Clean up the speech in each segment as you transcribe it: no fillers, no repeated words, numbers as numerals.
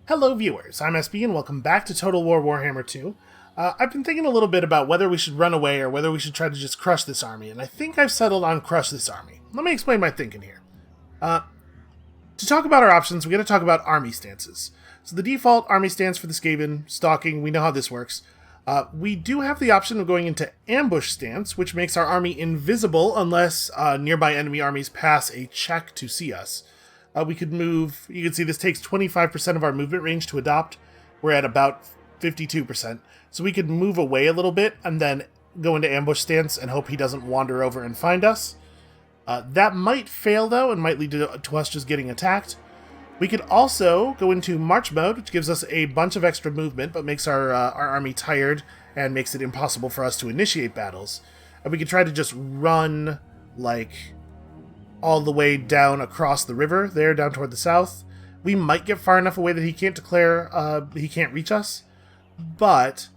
Hello viewers, I'm SB and welcome back to Total War Warhammer 2. I've been thinking a little bit about whether we should run away or whether we should try to just crush this army, and I think I've settled on crush this army. Let me explain my thinking here. To talk about our options, we gotta talk about army stances. So the default army stance for the Skaven, stalking, we know how this works. We do have the option of going into ambush stance, which makes our army invisible unless nearby enemy armies pass a check to see us. We could move, you can see this takes 25% of our movement range to adopt. We're at about 52%. So we could move away a little bit and then go into ambush stance and hope he doesn't wander over and find us. That might fail though and might lead to us just getting attacked. We could also go into march mode, which gives us a bunch of extra movement but makes our army tired and makes it impossible for us to initiate battles. And we could try to just run like all the way down across the river there, down toward the south. We might get far enough away that he can't declare he can't reach us, but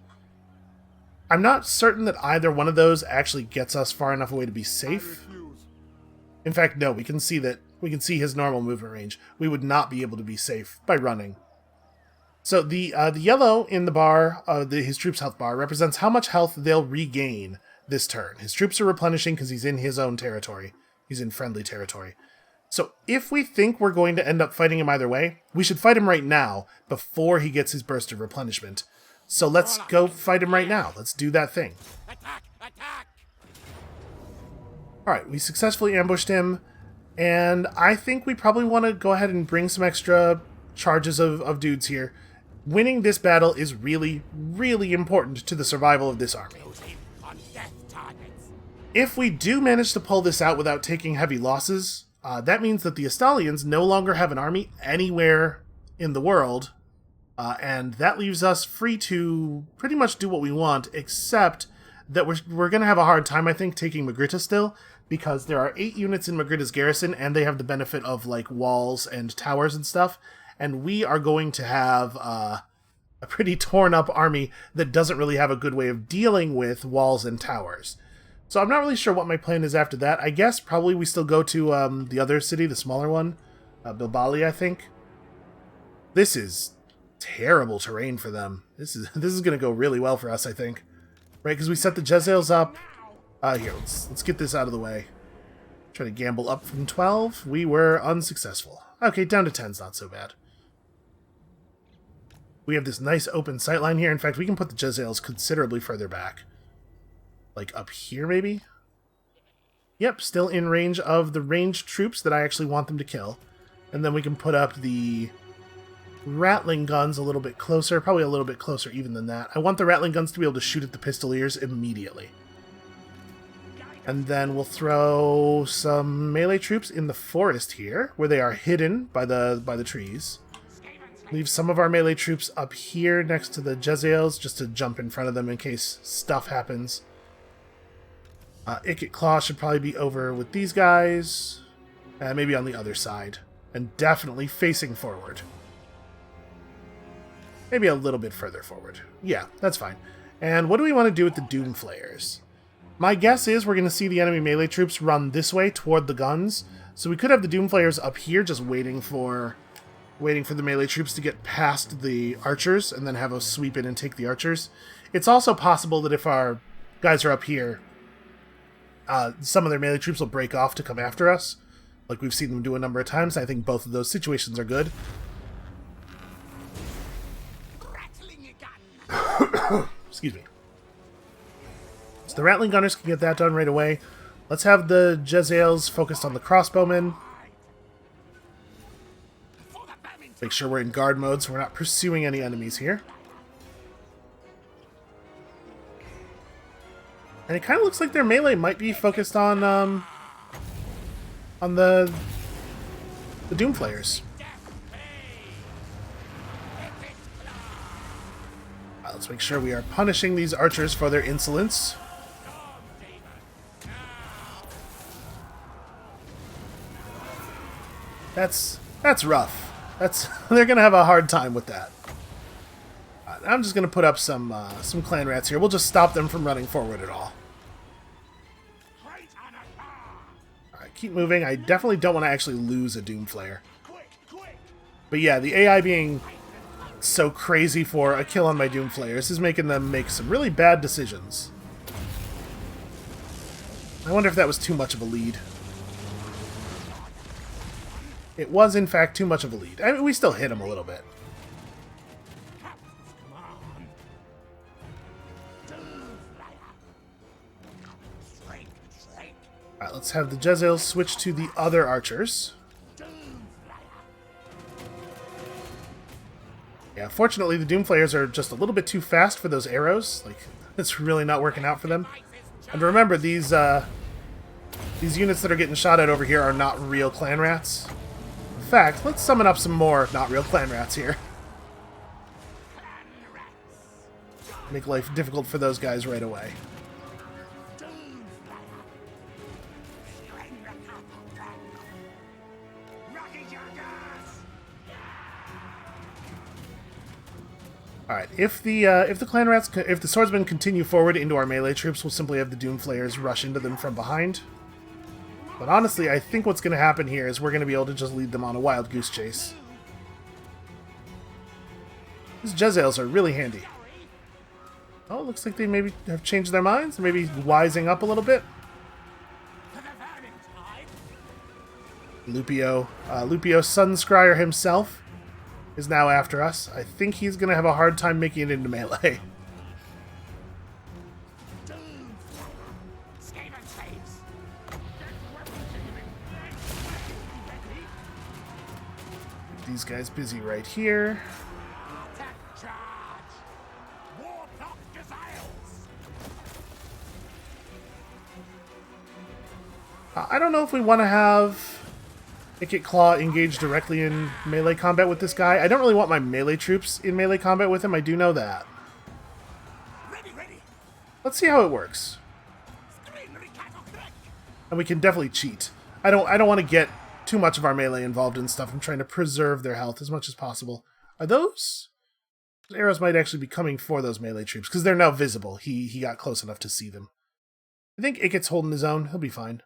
I'm not certain that either one of those actually gets us far enough away to be safe. In fact, no, we can see his normal movement range. We would not be able to be safe by running. So the yellow in the bar, his troops' health bar, represents how much health they'll regain this turn. His troops are replenishing because he's in his own territory. He's in friendly territory. So if we think we're going to end up fighting him either way, we should fight him right now before he gets his burst of replenishment. So let's go fight him right now. Let's do that thing. Alright, we successfully ambushed him, and I think we probably want to go ahead and bring some extra charges of dudes here. Winning this battle is really, really important to the survival of this army. If we do manage to pull this out without taking heavy losses, that means that the Astalians no longer have an army anywhere in the world, and that leaves us free to pretty much do what we want, except that we're going to have a hard time, I think, taking Magritta still, because there are 8 units in Magritta's garrison, and they have the benefit of, like, walls and towers and stuff, and we are going to have a pretty torn-up army that doesn't really have a good way of dealing with walls and towers. So I'm not really sure what my plan is after that. I guess probably we still go to the other city, the smaller one. Bilbali, I think. This is terrible terrain for them. This is going to go really well for us, I think. Right, because we set the Jezzails up. Here, let's get this out of the way. Try to gamble up from 12. We were unsuccessful. Okay, down to 10's not so bad. We have this nice open sightline here. In fact, we can put the Jezzails considerably further back. Like up here, maybe? Yep, still in range of the ranged troops that I actually want them to kill. And then we can put up the Ratling guns a little bit closer. Probably a little bit closer even than that. I want the Ratling guns to be able to shoot at the Pistoliers immediately. And then we'll throw some melee troops in the forest here, where they are hidden by the trees. Leave some of our melee troops up here next to the Jezzails, just to jump in front of them in case stuff happens. Ikit Claw should probably be over with these guys. Maybe on the other side. And definitely facing forward. Maybe a little bit further forward. Yeah, that's fine. And what do we want to do with the Doom Flayers? My guess is we're going to see the enemy melee troops run this way toward the guns. So we could have the Doom Flayers up here just waiting for the melee troops to get past the archers and then have us sweep in and take the archers. It's also possible that if our guys are up here, some of their melee troops will break off to come after us, like we've seen them do a number of times. I think both of those situations are good. Excuse me. So the Rattling Gunners can get that done right away. Let's have the Jezzails focused on the crossbowmen. Make sure we're in guard mode so we're not pursuing any enemies here. And it kind of looks like their melee might be focused on the Doom Flayers. Let's make sure we are punishing these archers for their insolence. That's rough. They're gonna have a hard time with that. I'm just gonna put up some clan rats here. We'll just stop them from running forward at all. Alright, keep moving. I definitely don't want to actually lose a Doom Flayer. But yeah, the AI being so crazy for a kill on my Doomflayer. This is making them make some really bad decisions. I wonder if that was too much of a lead. It was, in fact, too much of a lead. I mean, we still hit him a little bit. Alright, let's have the Jezzails switch to the other archers. Yeah, fortunately, the Doomflayers are just a little bit too fast for those arrows. Like, it's really not working out for them. And remember, these units that are getting shot at over here are not real clan rats. In fact, let's summon up some more not real clan rats here. Make life difficult for those guys right away. Alright, if the clan rats, if the swordsmen continue forward into our melee troops, we'll simply have the Doomflayers rush into them from behind. But honestly, I think what's going to happen here is we're going to be able to just lead them on a wild goose chase. These Jezzails are really handy. Oh, looks like they maybe have changed their minds, maybe wising up a little bit. Lupio Sunscryer himself is now after us. I think he's going to have a hard time making it into melee. These guys busy right here. I don't know if we want to have Ikit Claw engage directly in melee combat with this guy. I don't really want my melee troops in melee combat with him, I do know that. Let's see how it works. And we can definitely cheat. I don't want to get too much of our melee involved in stuff. I'm trying to preserve their health as much as possible. Are those arrows might actually be coming for those melee troops, because they're now visible. He got close enough to see them. I think Ikit's holding his own. He'll be fine.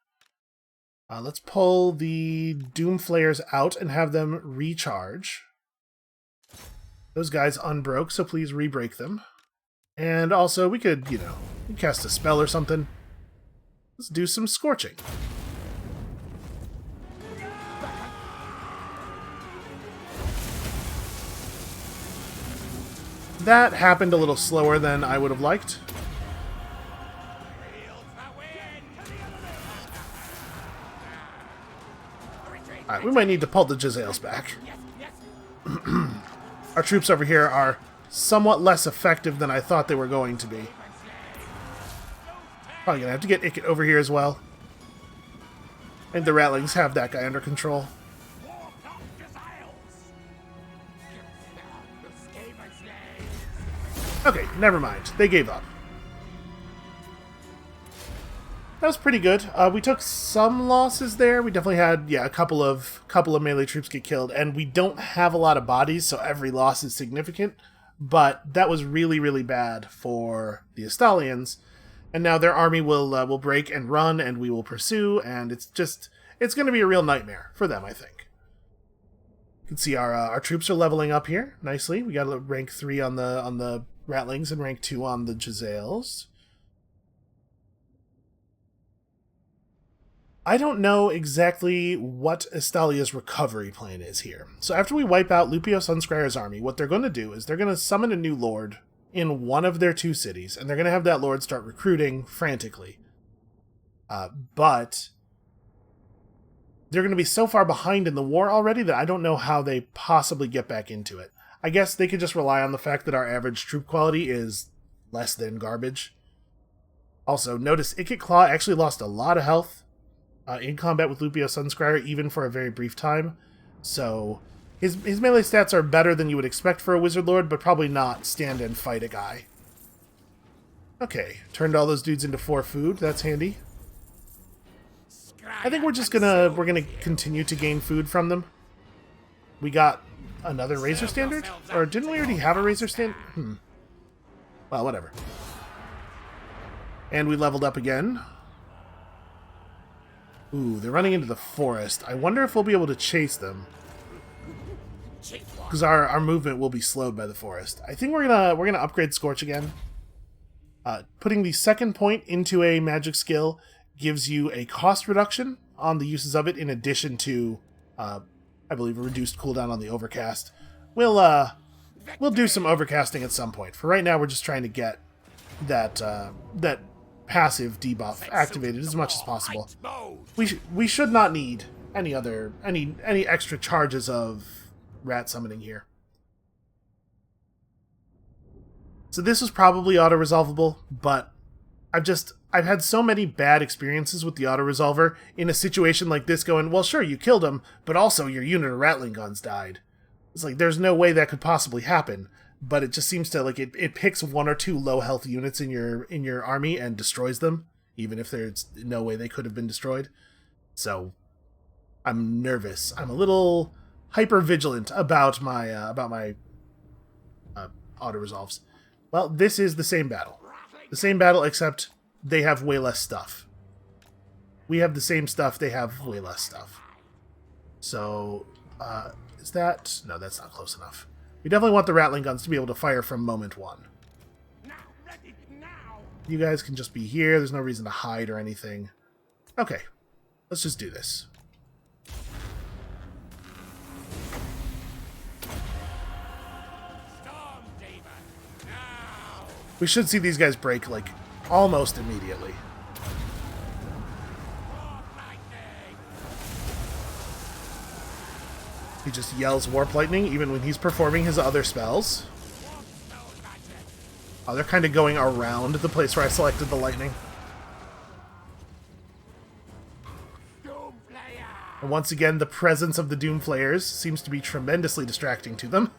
Let's pull the Doomflayers out and have them recharge. Those guys unbroke, so please re-break them. And also, we could, you know, cast a spell or something. Let's do some scorching. That happened a little slower than I would have liked. Alright, we might need to pull the Jezzails back. Our troops over here are somewhat less effective than I thought they were going to be. Probably gonna have to get Ikit over here as well. And the Ratlings have that guy under control. Okay, never mind. They gave up. That was pretty good. We took some losses there. We definitely had, yeah, a couple of melee troops get killed, and we don't have a lot of bodies, so every loss is significant. But that was really, really bad for the Astalians, and now their army will break and run, and we will pursue, and it's going to be a real nightmare for them, I think. You can see our troops are leveling up here nicely. We got a rank 3 on the Ratlings and rank 2 on the Jezzails. I don't know exactly what Estalia's recovery plan is here. So after we wipe out Lupio Sunscryer's army, what they're going to do is they're going to summon a new lord in one of their 2 cities, and they're going to have that lord start recruiting frantically. But they're going to be so far behind in the war already that I don't know how they possibly get back into it. I guess they could just rely on the fact that our average troop quality is less than garbage. Also, notice Ikit Claw actually lost a lot of health in combat with Lupio Sunscryer, even for a very brief time. So his melee stats are better than you would expect for a Wizard Lord, but probably not stand and fight a guy. Okay, turned all those dudes into 4 food. That's handy. I think we're gonna continue to gain food from them. We got another Razor Standard? Or didn't we already have a Razor Standard? Well, whatever. And we leveled up again. Ooh, they're running into the forest. I wonder if we'll be able to chase them. because our movement will be slowed by the forest. I think we're gonna upgrade Scorch again. Putting the second point into a magic skill gives you a cost reduction on the uses of it, in addition to, I believe, a reduced cooldown on the overcast. We'll do some overcasting at some point. For right now, we're just trying to get that passive debuff activated as much as possible. We should not need any extra charges of rat summoning here. So this was probably auto-resolvable, but I've had so many bad experiences with the auto-resolver in a situation like this going, well, sure, you killed him, but also your unit of Rattling guns died. It's like, there's no way that could possibly happen, but it just seems to, like, it picks one or two low-health units in your army and destroys them, even if there's no way they could have been destroyed. So, I'm nervous. I'm a little hyper-vigilant about my auto-resolves. Well, this is the same battle. The same battle, except they have way less stuff. We have the same stuff, they have way less stuff. So, is that... No, that's not close enough. We definitely want the Rattling guns to be able to fire from moment one. You guys can just be here, there's no reason to hide or anything. Okay, let's just do this. We should see these guys break, like, almost immediately. He just yells Warp Lightning even when he's performing his other spells. Oh, they're kind of going around the place where I selected the lightning. And once again, the presence of the Doomflayers seems to be tremendously distracting to them.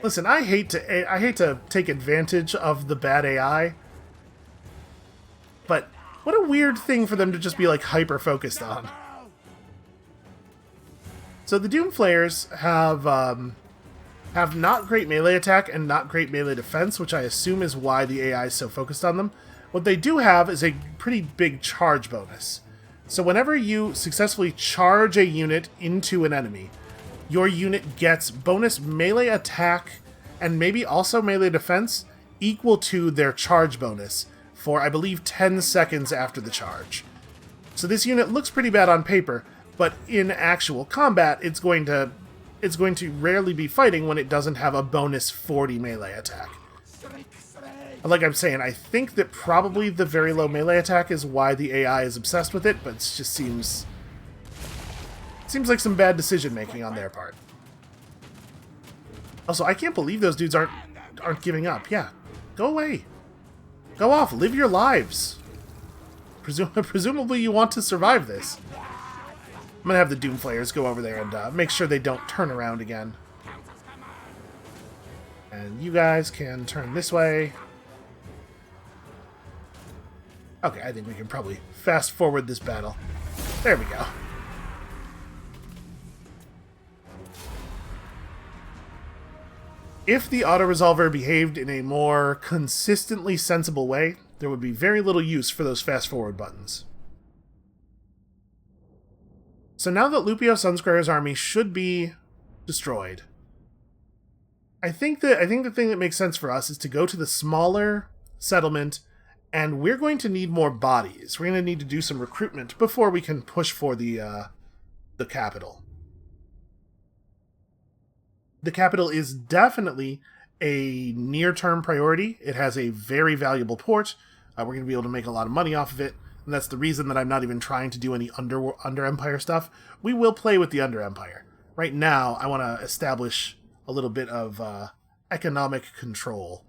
Listen, I hate to take advantage of the bad AI, but what a weird thing for them to just be, like, hyper-focused on. So the Doomflayers have not great melee attack and not great melee defense, which I assume is why the AI is so focused on them. What they do have is a pretty big charge bonus. So whenever you successfully charge a unit into an enemy, your unit gets bonus melee attack and maybe also melee defense equal to their charge bonus for, I believe, 10 seconds after the charge. So this unit looks pretty bad on paper, but in actual combat, it's going to rarely be fighting when it doesn't have a bonus 40 melee attack. Like I'm saying, I think that probably the very low melee attack is why the AI is obsessed with it, but it just seems like some bad decision-making on their part. Also, I can't believe those dudes aren't giving up. Yeah, go away. Go off, live your lives. Presumably you want to survive this. I'm gonna have the Doomflayers go over there and make sure they don't turn around again. And you guys can turn this way. Okay, I think we can probably fast forward this battle. There we go. If the auto-resolver behaved in a more consistently sensible way, there would be very little use for those fast-forward buttons. So now that Lupio Sunsquare's army should be destroyed, I think the thing that makes sense for us is to go to the smaller settlement, and we're going to need more bodies. We're going to need to do some recruitment before we can push for the capital. The capital is definitely a near-term priority. It has a very valuable port. We're going to be able to make a lot of money off of it. And that's the reason that I'm not even trying to do any Under Empire stuff. We will play with the Under Empire. Right now, I want to establish a little bit of economic control.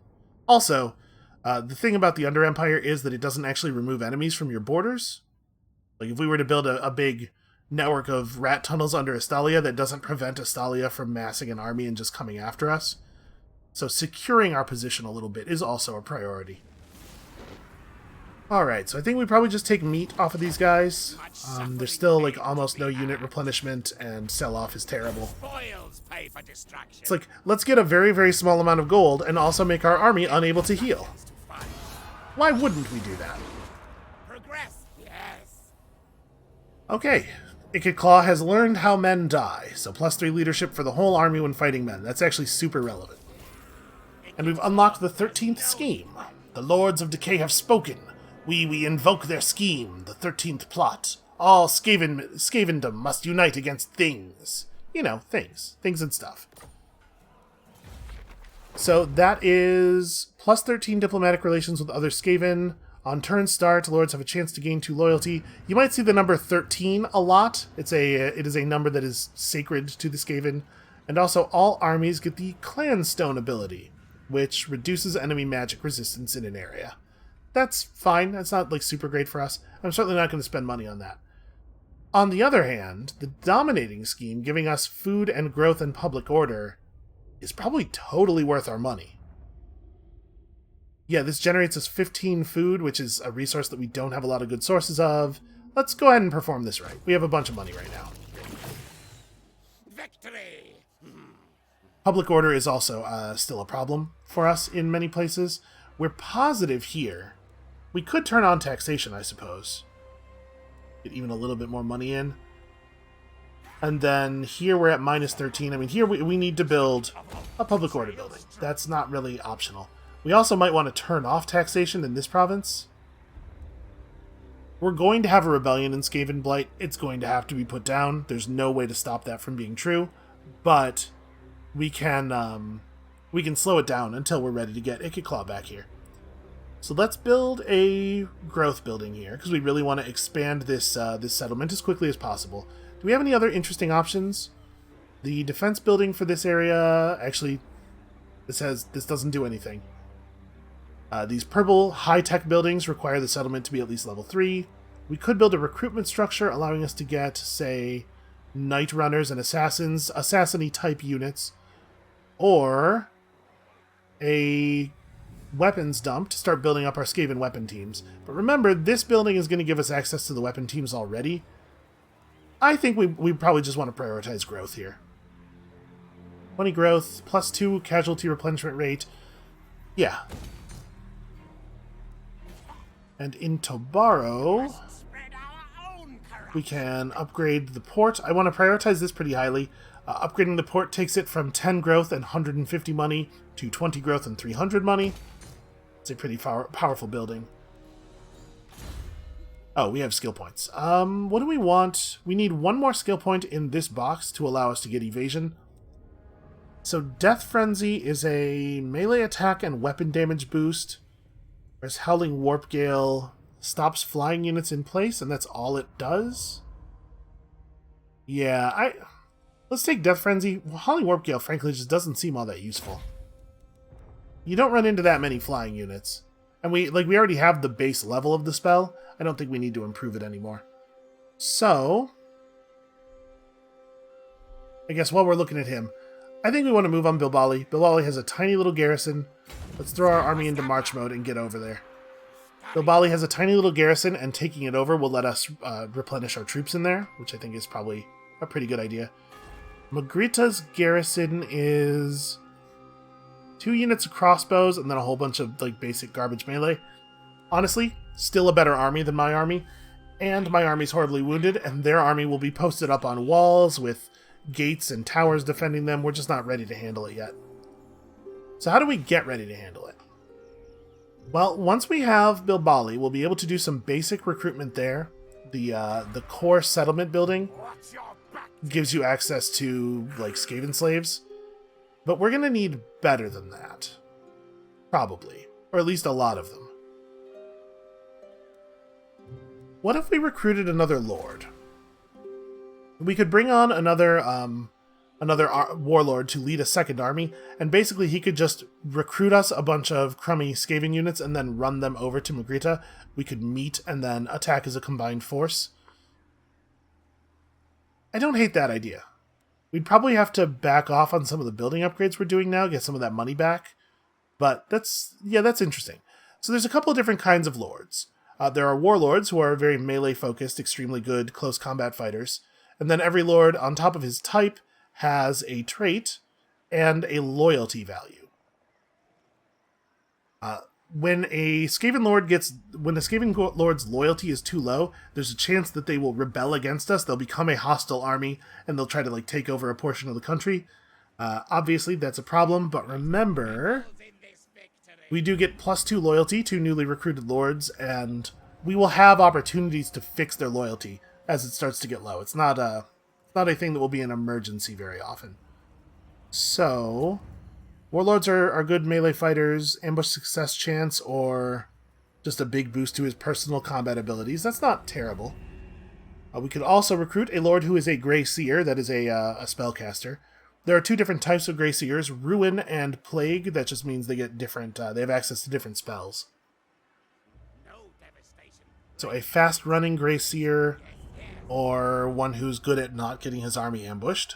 Also, the thing about the Under Empire is that it doesn't actually remove enemies from your borders. Like, if we were to build a big network of rat tunnels under Astalia, that doesn't prevent Astalia from massing an army and just coming after us. So securing our position a little bit is also a priority. Alright, so I think we probably just take meat off of these guys. There's still, like, almost no unit replenishment, and sell-off is terrible. It's like, let's get a very, very small amount of gold and also make our army unable to heal. Why wouldn't we do that? Okay, Claw has learned how men die, so +3 leadership for the whole army when fighting men. That's actually super relevant. And we've unlocked the 13th scheme. The Lords of Decay have spoken. We invoke their scheme, the 13th plot. All Scavendom must unite against things. You know, things. Things and stuff. So that is +13 diplomatic relations with other Skaven. On turn start, Lords have a chance to gain 2 loyalty. You might see the number 13 a lot. It is a number that is sacred to the Skaven. And also, all armies get the Clan Stone ability, which reduces enemy magic resistance in an area. That's fine. That's not like super great for us. I'm certainly not going to spend money on that. On the other hand, the Dominating scheme, giving us food and growth and public order, is probably totally worth our money. Yeah, this generates us 15 food, which is a resource that we don't have a lot of good sources of. Let's go ahead and perform this right. We have a bunch of money right now. Victory! Public order is also still a problem for us in many places. We're positive here. We could turn on taxation, I suppose. Get even a little bit more money in. And then here we're at -13. I mean, here we need to build a public order building. That's not really optional. We also might want to turn off taxation in this province. We're going to have a rebellion in Skaven Blight. It's going to have to be put down. There's no way to stop that from being true. But we can slow it down until we're ready to get Claw back here. So let's build a growth building here, because we really want to expand this this settlement as quickly as possible. Do we have any other interesting options? The defense building for this area, actually, this doesn't do anything. These purple high-tech buildings require the settlement to be at least level 3. We could build a recruitment structure allowing us to get, say, Knight Runners and Assassins, Assassin-y type units, or a weapons dump to start building up our Skaven weapon teams. But remember, this building is going to give us access to the weapon teams already. I think we probably just want to prioritize growth here. 20 growth, +2 casualty replenishment rate. Yeah. And in Tobaro, we can upgrade the port. I want to prioritize this pretty highly. Upgrading the port takes it from 10 growth and 150 money to 20 growth and 300 money. It's a pretty powerful building. Oh, we have skill points. What do we want? We need one more skill point in this box to allow us to get evasion. So Death Frenzy is a melee attack and weapon damage boost. Whereas Howling Warp Gale stops flying units in place, and that's all it does? Yeah, let's take Death Frenzy. Well, Howling Warp Gale, frankly, just doesn't seem all that useful. You don't run into that many flying units. And we already have the base level of the spell. I don't think we need to improve it anymore. So, I guess while we're looking at him, I think we want to move on Bilbali. Bilbali has a tiny little garrison. Let's throw our army into march mode and get over there. Bilbali has a tiny little garrison, and taking it over will let us replenish our troops in there, which I think is probably a pretty good idea. Magrita's garrison is 2 units of crossbows and then a whole bunch of basic garbage melee. Honestly, still a better army than my army, and my army's horribly wounded, and their army will be posted up on walls with gates and towers defending them. We're just not ready to handle it yet. So how do we get ready to handle it? Well, once we have Bilbali, we'll be able to do some basic recruitment there. The core settlement building gives you access to Skaven slaves, but we're gonna need better than that, probably, or at least a lot of them. What if we recruited another lord? We could bring on another warlord to lead a second army, and basically he could just recruit us a bunch of crummy Skaven units and then run them over to Magrita. We could meet and then attack as a combined force. I don't hate that idea. We'd probably have to back off on some of the building upgrades we're doing now, get some of that money back. But that's interesting. So there's a couple of different kinds of lords. There are warlords who are very melee-focused, extremely good close combat fighters. And then every lord, on top of his type, has a trait and a loyalty value. when a Skaven Lord's loyalty is too low, there's a chance that they will rebel against us. They'll become a hostile army, and they'll try to like take over a portion of the country. Obviously, that's a problem, but remember, we do get +2 loyalty to newly recruited lords, and we will have opportunities to fix their loyalty as it starts to get low. It's not a thing that will be an emergency very often. So, warlords are good melee fighters, ambush success chance, or just a big boost to his personal combat abilities. That's not terrible. We could also recruit a lord who is a Grey Seer, that is a spellcaster. There are 2 different types of Grey Seers, Ruin and Plague. That just means they get different, they have access to different spells. So a fast-running Grey Seer, or one who's good at not getting his army ambushed.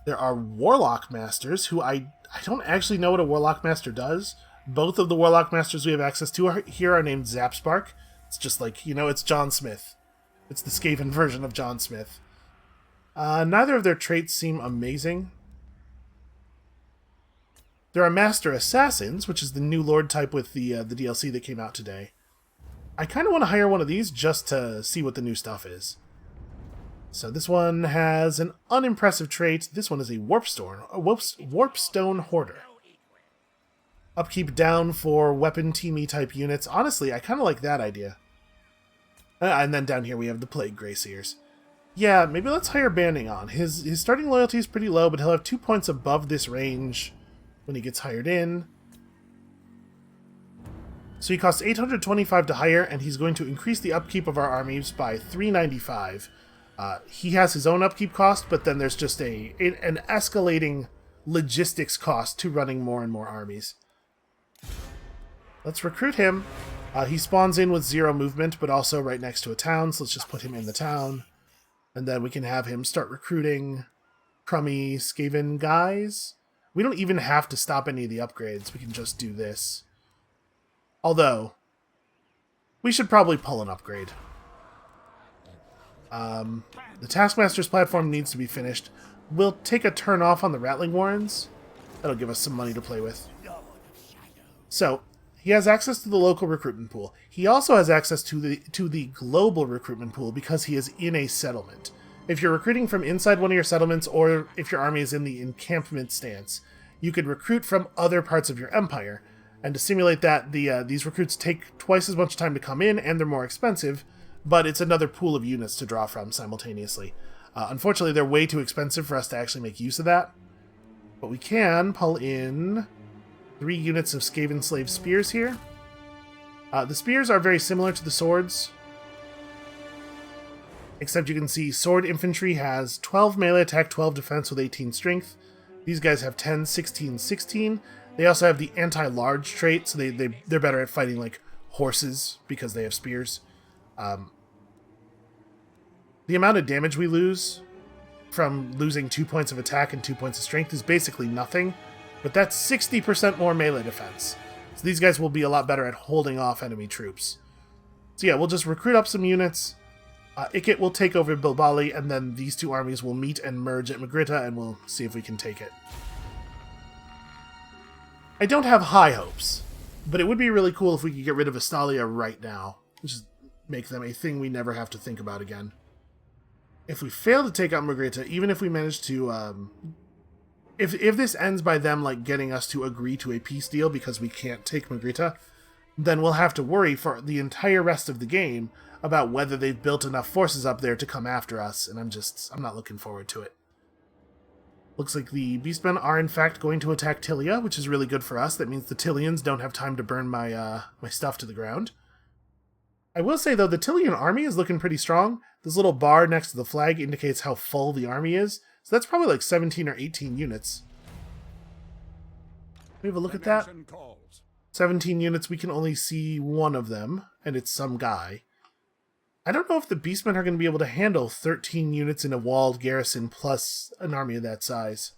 There are Warlock Masters, who I don't actually know what a Warlock Master does. Both of the Warlock Masters we have access to here are named Zapspark. It's just like, it's John Smith. It's the Skaven version of John Smith. Neither of their traits seem amazing. There are Master Assassins, which is the new Lord type with the DLC that came out today. I kind of want to hire one of these just to see what the new stuff is. So this one has an unimpressive trait. This one is a Warpstone Hoarder. Upkeep down for weapon teamy type units. Honestly, I kind of like that idea. And then down here we have the Plague Grey Seers. Yeah, maybe let's hire Banding on. His starting loyalty is pretty low, but he'll have 2 points above this range when he gets hired in. So he costs 825 to hire, and he's going to increase the upkeep of our armies by 395. He has his own upkeep cost, but then there's just an escalating logistics cost to running more and more armies. Let's recruit him. He spawns in with 0 movement, but also right next to a town, so let's just put him in the town. And then we can have him start recruiting crummy Skaven guys. We don't even have to stop any of the upgrades. We can just do this. Although, we should probably pull an upgrade. The Taskmaster's platform needs to be finished. We'll take a turn off on the Rattling Warrens. That'll give us some money to play with. So, he has access to the local recruitment pool. He also has access to the global recruitment pool because he is in a settlement. If you're recruiting from inside one of your settlements, or if your army is in the encampment stance, you could recruit from other parts of your empire. And to simulate that, these recruits take twice as much time to come in, and they're more expensive, but it's another pool of units to draw from simultaneously. Unfortunately, they're way too expensive for us to actually make use of that. But we can pull in 3 units of Skaven Slave Spears here. The spears are very similar to the swords, except you can see Sword Infantry has 12 melee attack, 12 defense with 18 strength. These guys have 10, 16, 16. They also have the anti-large trait, so they're better at fighting like horses because they have spears. The amount of damage we lose from losing 2 points of attack and 2 points of strength is basically nothing, but that's 60% more melee defense. So these guys will be a lot better at holding off enemy troops. So yeah, we'll just recruit up some units. Ikit will take over Bilbali, and then these 2 armies will meet and merge at Magritta, and we'll see if we can take it. I don't have high hopes, but it would be really cool if we could get rid of Astalia right now. Just make them a thing we never have to think about again. If we fail to take out Magritta, even if we manage to... If this ends by them like getting us to agree to a peace deal because we can't take Magritta, then we'll have to worry for the entire rest of the game about whether they've built enough forces up there to come after us, and I'm not looking forward to it. Looks like the Beastmen are in fact going to attack Tilia, which is really good for us. That means the Tilians don't have time to burn my my stuff to the ground. I will say, though, the Tilian army is looking pretty strong. This little bar next to the flag indicates how full the army is, so that's probably like 17 or 18 units. We have a look at that. 17 units, we can only see one of them, and it's some guy. I don't know if the Beastmen are going to be able to handle 13 units in a walled garrison plus an army of that size.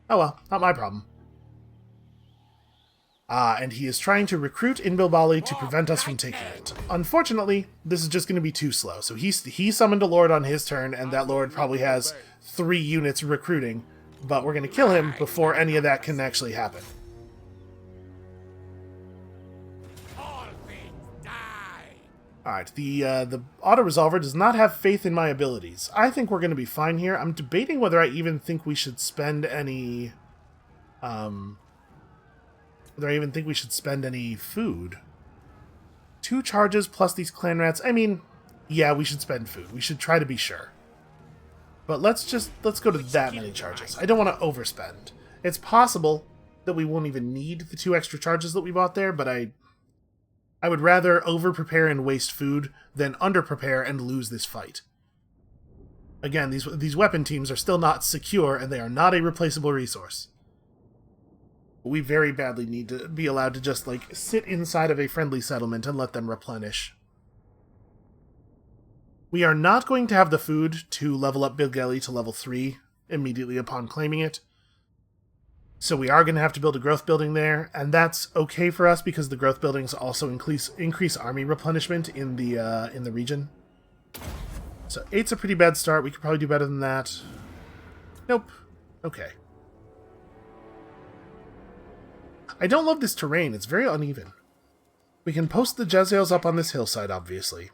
Oh well, not my problem. And he is trying to recruit in Bilbali to prevent us from taking it. Unfortunately, this is just going to be too slow. So he summoned a lord on his turn, and that lord probably has 3 units recruiting, but we're going to kill him before any of that can actually happen. Alright, the auto-resolver does not have faith in my abilities. I think we're going to be fine here. I'm debating whether I even think we should spend any... whether I even think we should spend any food. 2 charges plus these clan rats. I mean, yeah, we should spend food. We should try to be sure. But let's go to that many charges. I don't want to overspend. It's possible that we won't even need the 2 extra charges that we bought there, but I would rather over-prepare and waste food than under-prepare and lose this fight. Again, these weapon teams are still not secure, and they are not a replaceable resource. We very badly need to be allowed to just, like, sit inside of a friendly settlement and let them replenish. We are not going to have the food to level up Bilgelli to level 3 immediately upon claiming it. So we are going to have to build a growth building there, and that's okay for us because the growth buildings also increase army replenishment in the region. So 8's a pretty bad start. We could probably do better than that. Nope. Okay. I don't love this terrain. It's very uneven. We can post the Jezzails up on this hillside, obviously.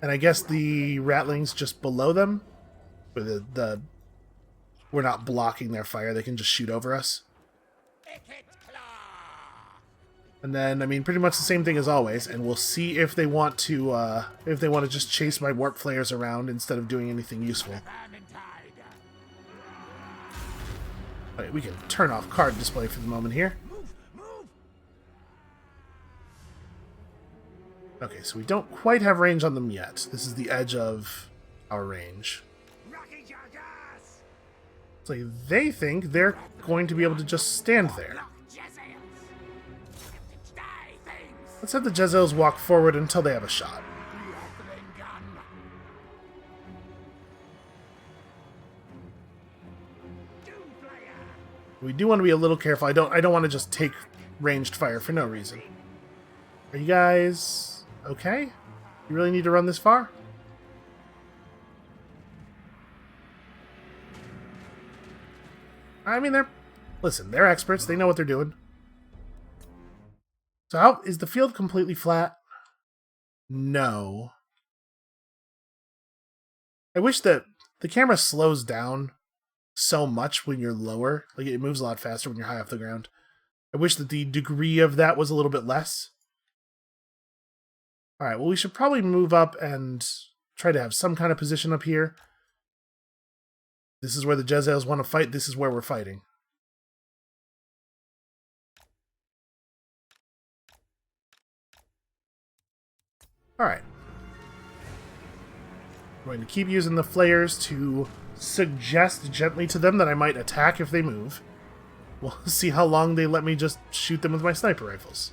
And I guess the Ratlings just below them, where we're not blocking their fire, they can just shoot over us. And then, I mean, pretty much the same thing as always, and we'll see if they want to just chase my warp flares around instead of doing anything useful. Okay, we can turn off card display for the moment here. Okay, so we don't quite have range on them yet. This is the edge of our range. So they think they're going to be able to just stand there. Let's have the Jezzails walk forward until they have a shot. We do want to be a little careful. I don't want to just take ranged fire for no reason. Are you guys okay? You really need to run this far? I mean, they're experts. They know what they're doing. So how is the field completely flat? No. I wish that the camera slows down so much when you're lower. Like, it moves a lot faster when you're high off the ground. I wish that the degree of that was a little bit less. Alright, well, we should probably move up and try to have some kind of position up here. This is where the Jezzails want to fight. This is where we're fighting. Alright. I'm going to keep using the flares to suggest gently to them that I might attack if they move. We'll see how long they let me just shoot them with my sniper rifles.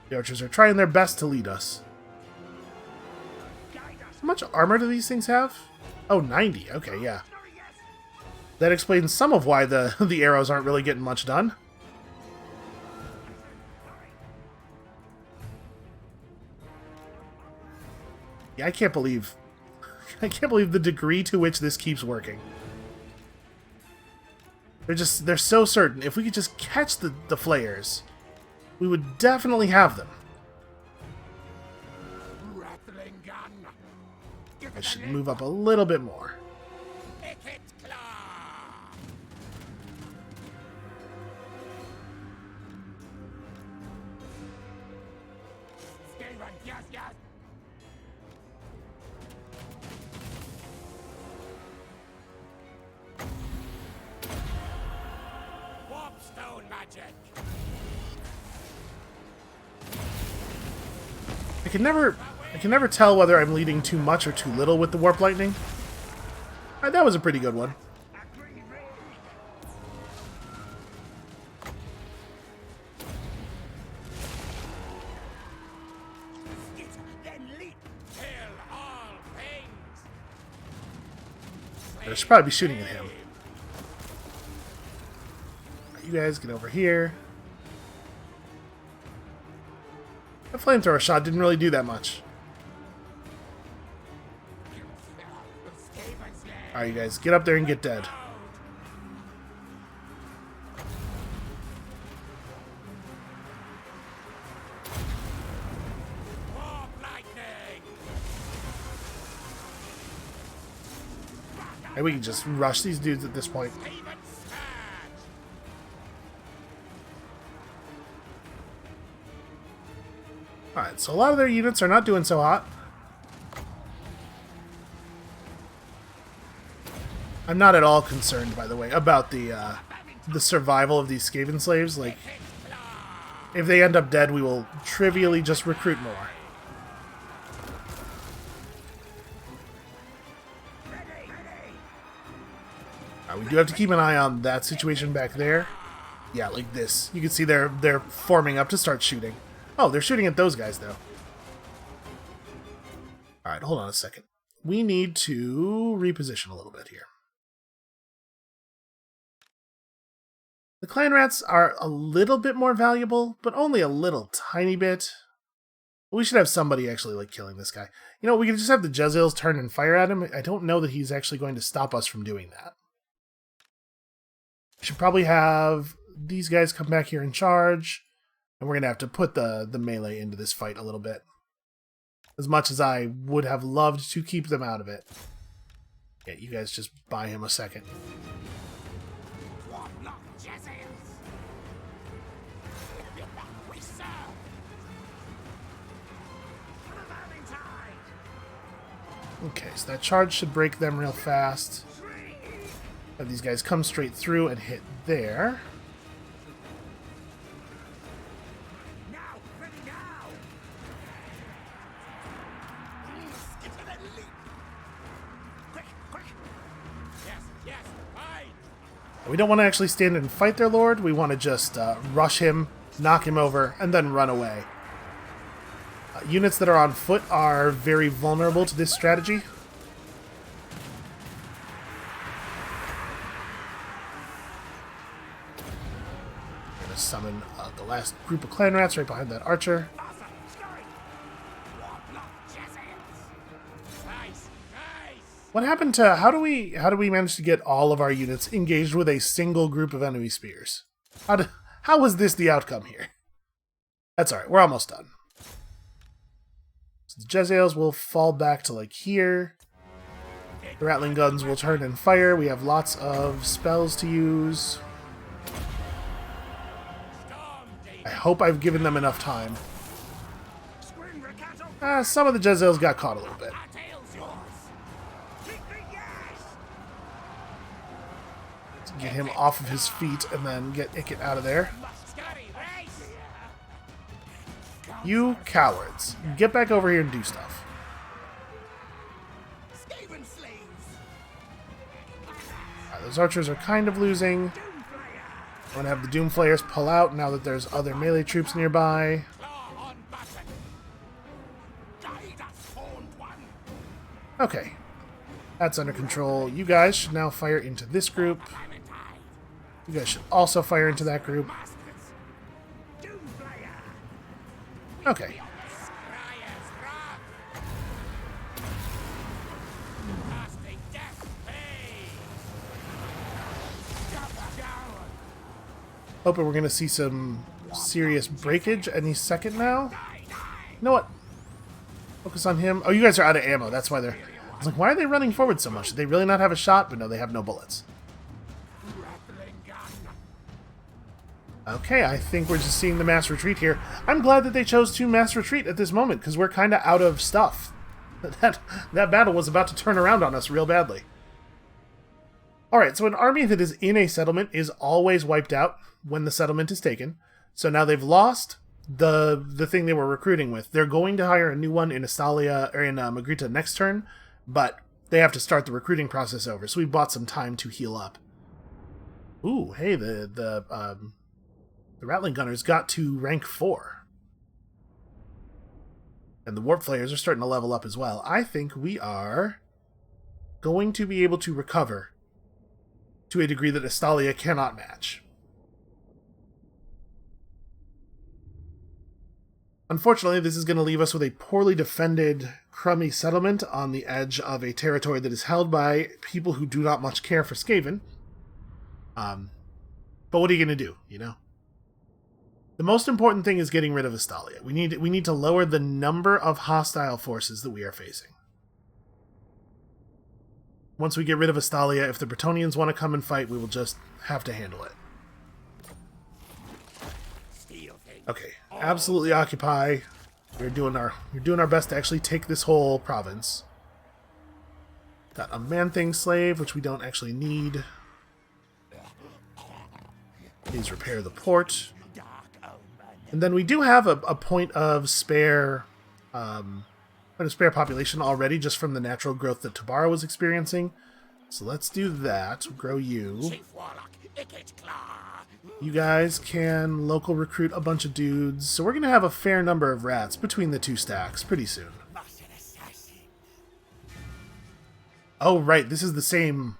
The archers are trying their best to lead us. How much armor do these things have? Oh, 90. Okay, yeah. That explains some of why the arrows aren't really getting much done. Yeah, I can't believe the degree to which this keeps working. They're so certain. If we could just catch the flares, we would definitely have them. I should move up a little bit more. I can never tell whether I'm leading too much or too little with the warp lightning. Alright, that was a pretty good one. I should probably be shooting at him. You guys get over here. That flamethrower shot didn't really do that much. Alright, you guys, get up there and get dead. And we can just rush these dudes at this point. Alright, so a lot of their units are not doing so hot. I'm not at all concerned, by the way, about the survival of these Skaven slaves. Like, if they end up dead, we will trivially just recruit more. We do have to keep an eye on that situation back there. Yeah, like this. You can see they're forming up to start shooting. Oh, they're shooting at those guys, though. Alright, hold on a second. We need to reposition a little bit here. The clan rats are a little bit more valuable, but only a little tiny bit. We should have somebody actually, like, killing this guy. You know, we can just have the Jezzails turn and fire at him. I don't know that he's actually going to stop us from doing that. Should probably have these guys come back here and charge. And we're going to have to put the melee into this fight a little bit. As much as I would have loved to keep them out of it. Yeah, you guys just buy him a second. Okay, so that charge should break them real fast. Have these guys come straight through and hit there. We don't want to actually stand and fight their lord. We want to just rush him, knock him over, and then run away. Units that are on foot are very vulnerable to this strategy. I'm going to summon the last group of clan rats right behind that archer. What happened to how do we manage to get all of our units engaged with a single group of enemy spears? How was this the outcome here? That's alright, we're almost done. So the Jezzails will fall back to like here. The Rattling guns will turn and fire. We have lots of spells to use. I hope I've given them enough time. Some of the Jezzails got caught a little bit. Get him off of his feet and then get Icket out of there. You cowards. Get back over here and do stuff. Right, those archers are kind of losing. I'm going to have the Doomflayers pull out now that there's other melee troops nearby. Okay. That's under control. You guys should now fire into this group. You guys should also fire into that group. Okay. Hoping we're going to see some serious breakage any second now. You know what? Focus on him. Oh, you guys are out of ammo. That's why they're... I was like, why are they running forward so much? Did they really not have a shot? But no, they have no bullets. Okay, I think we're just seeing the mass retreat here. I'm glad that they chose to mass retreat at this moment, because we're kind of out of stuff. That battle was about to turn around on us real badly. Alright, so an army that is in a settlement is always wiped out when the settlement is taken. So now they've lost the thing they were recruiting with. They're going to hire a new one in Estalia, or in Magritta next turn, but they have to start the recruiting process over, so we bought some time to heal up. Ooh, hey, the Rattling Gunners got to rank 4. And the Warp Flayers are starting to level up as well. I think we are going to be able to recover to a degree that Estalia cannot match. Unfortunately, this is going to leave us with a poorly defended, crummy settlement on the edge of a territory that is held by people who do not much care for Skaven. But what are you going to do, you know? The most important thing is getting rid of Estalia. We need to lower the number of hostile forces that we are facing. Once we get rid of Astalia, if the Bretonians want to come and fight, we will just have to handle it. Okay, absolutely occupy. We're doing our best to actually take this whole province. Got a man-thing slave, which we don't actually need. Please repair the port. And then we do have a point of spare population already, just from the natural growth that Tabara was experiencing. So let's do that. Grow you. You guys can local recruit a bunch of dudes. So we're going to have a fair number of rats between the two stacks pretty soon. Oh, right. This is the same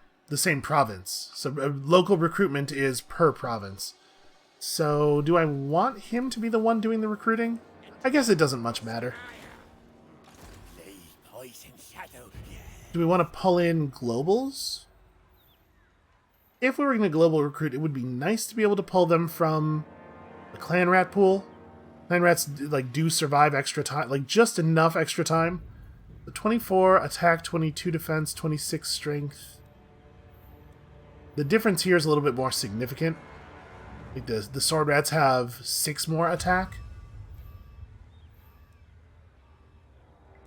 province. So local recruitment is per province. So do I want him to be the one doing the recruiting? I guess it doesn't much matter. Do we want to pull in globals? If we were going to global recruit, it would be nice to be able to pull them from the clan rat pool. Clan rats do survive extra time, just enough extra time. The 24 attack, 22 defense, 26 strength. The difference here is a little bit more significant. The sword rats have 6 more attack.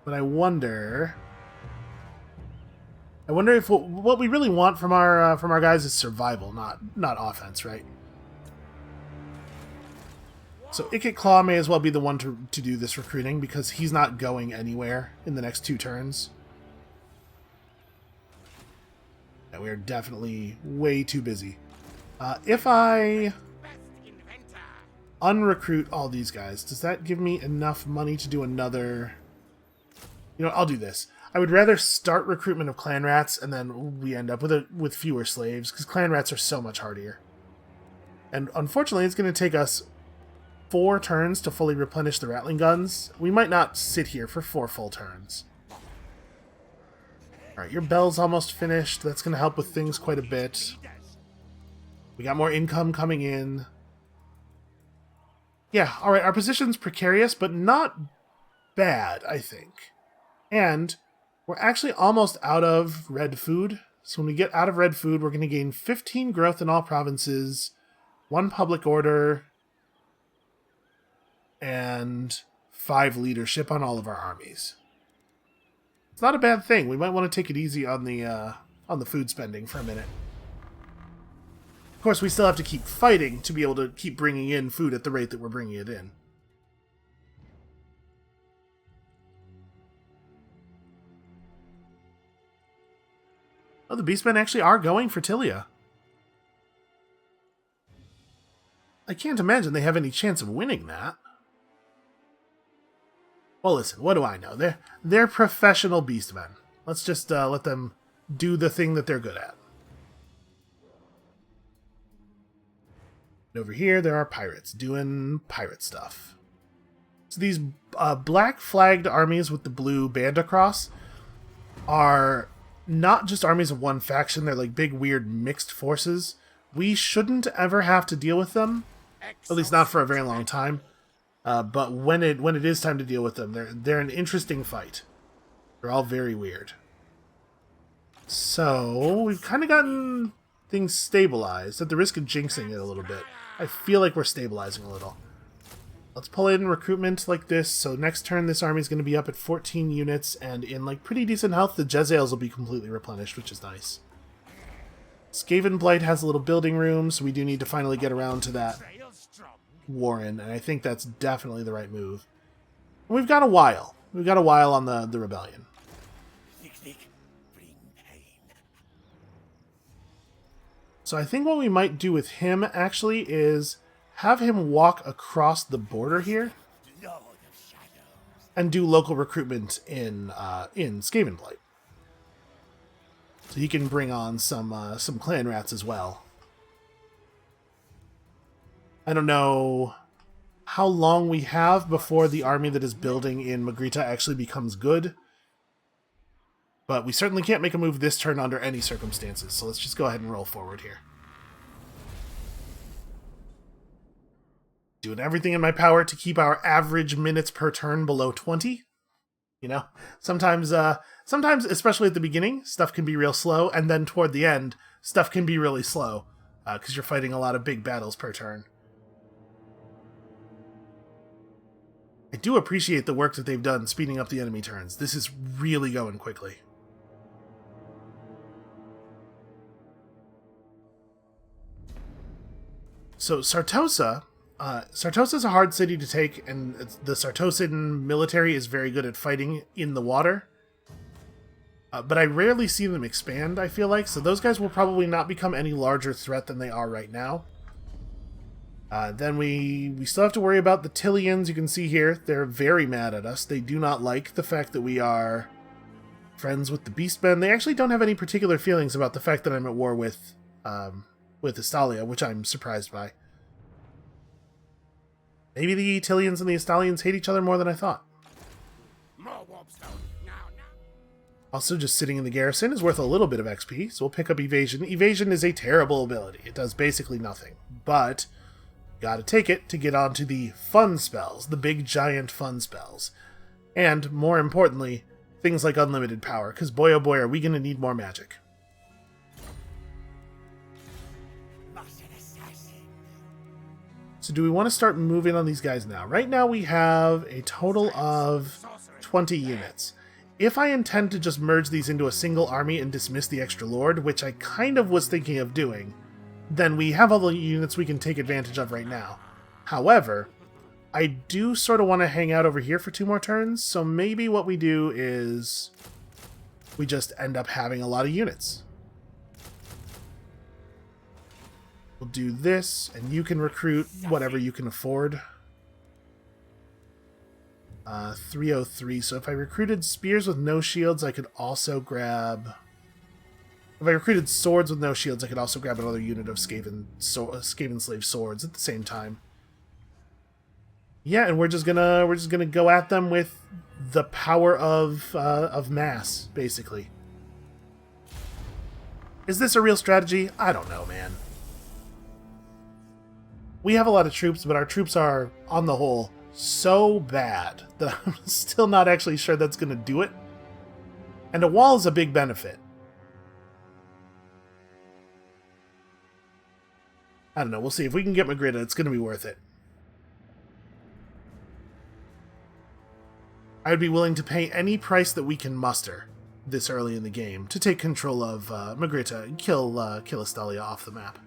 But I wonder if what we really want from our guys is survival, not offense, right? So Ikit Claw may as well be the one to do this recruiting, because he's not going anywhere in the next 2 turns. Yeah, we are definitely way too busy. If I unrecruit all these guys, does that give me enough money to do another... You know, I'll do this. I would rather start recruitment of clan rats, and then we end up with fewer slaves, because clan rats are so much hardier. And unfortunately, it's going to take us 4 turns to fully replenish the Rattling guns. We might not sit here for 4 full turns. Alright, your bell's almost finished. That's going to help with things quite a bit. We got more income coming in. Yeah, alright, our position's precarious, but not bad, I think. And we're actually almost out of red food. So when we get out of red food, we're going to gain 15 growth in all provinces, 1 public order, and 5 leadership on all of our armies. It's not a bad thing. We might want to take it easy on the food spending for a minute. Of course, we still have to keep fighting to be able to keep bringing in food at the rate that we're bringing it in. Oh, the Beastmen actually are going for Tilia. I can't imagine they have any chance of winning that. Well, listen, what do I know? They're professional Beastmen. Let's just let them do the thing that they're good at. And over here, there are pirates doing pirate stuff. So these black flagged armies with the blue band across are not just armies of one faction. They're like big, weird, mixed forces. We shouldn't ever have to deal with them, at least not for a very long time. But when it is time to deal with them, they're an interesting fight. They're all very weird. So we've kind of gotten things stabilized at the risk of jinxing it a little bit. I feel like we're stabilizing a little. Let's pull in recruitment like this. So next turn, this army is going to be up at 14 units, and in pretty decent health. The Jezzails will be completely replenished, which is nice. Skaven Blight has a little building room, so we do need to finally get around to that Warren, and I think that's definitely the right move. And we've got a while. We've got a while on the rebellion. So I think what we might do with him, actually, is have him walk across the border here and do local recruitment in Skaven Blight. So he can bring on some clan rats as well. I don't know how long we have before the army that is building in Magritta actually becomes good. But we certainly can't make a move this turn under any circumstances, so let's just go ahead and roll forward here. Doing everything in my power to keep our average minutes per turn below 20. You know, sometimes, especially at the beginning, stuff can be real slow, and then toward the end, stuff can be really slow because you're fighting a lot of big battles per turn. I do appreciate the work that they've done speeding up the enemy turns. This is really going quickly. So Sartosa is a hard city to take, and the Sartosian military is very good at fighting in the water. But I rarely see them expand, I feel like, so those guys will probably not become any larger threat than they are right now. Then we still have to worry about the Tillians. You can see here, they're very mad at us. They do not like the fact that we are friends with the Beastmen. They actually don't have any particular feelings about the fact that I'm at war with Estalia, which I'm surprised by. Maybe the Tillians and the Estalians hate each other more than I thought. Also, just sitting in the garrison is worth a little bit of XP, so we'll pick up Evasion. Evasion is a terrible ability. It does basically nothing, but gotta take it to get onto the fun spells, the big giant fun spells. And, more importantly, things like unlimited power, because boy oh boy are we gonna need more magic. So do we want to start moving on these guys now? Right now we have a total of 20 units. If I intend to just merge these into a single army and dismiss the extra lord, which I kind of was thinking of doing, then we have all the units we can take advantage of right now. However, I do sort of want to hang out over here for 2 more turns, so maybe what we do is we just end up having a lot of units. We'll do this, and you can recruit whatever you can afford. 303, so if I recruited spears with no shields, I could also grab... If I recruited swords with no shields, I could also grab another unit of Skaven slave swords at the same time. Yeah, and we're just gonna go at them with the power of mass, basically. Is this a real strategy? I don't know, man. We have a lot of troops, but our troops are, on the whole, so bad that I'm still not actually sure that's going to do it. And a wall is a big benefit. I don't know, we'll see. If we can get Magritta, it's going to be worth it. I would be willing to pay any price that we can muster this early in the game to take control of Magritta and kill Estalia off the map.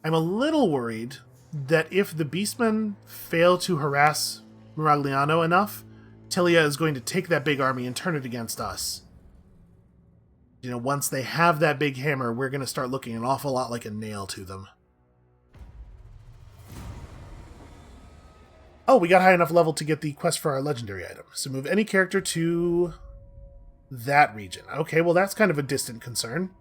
I'm a little worried that if the Beastmen fail to harass Miragliano enough, Tilia is going to take that big army and turn it against us. You know, once they have that big hammer, we're going to start looking an awful lot like a nail to them. Oh, we got high enough level to get the quest for our legendary item. So move any character to that region. Okay, well that's kind of a distant concern.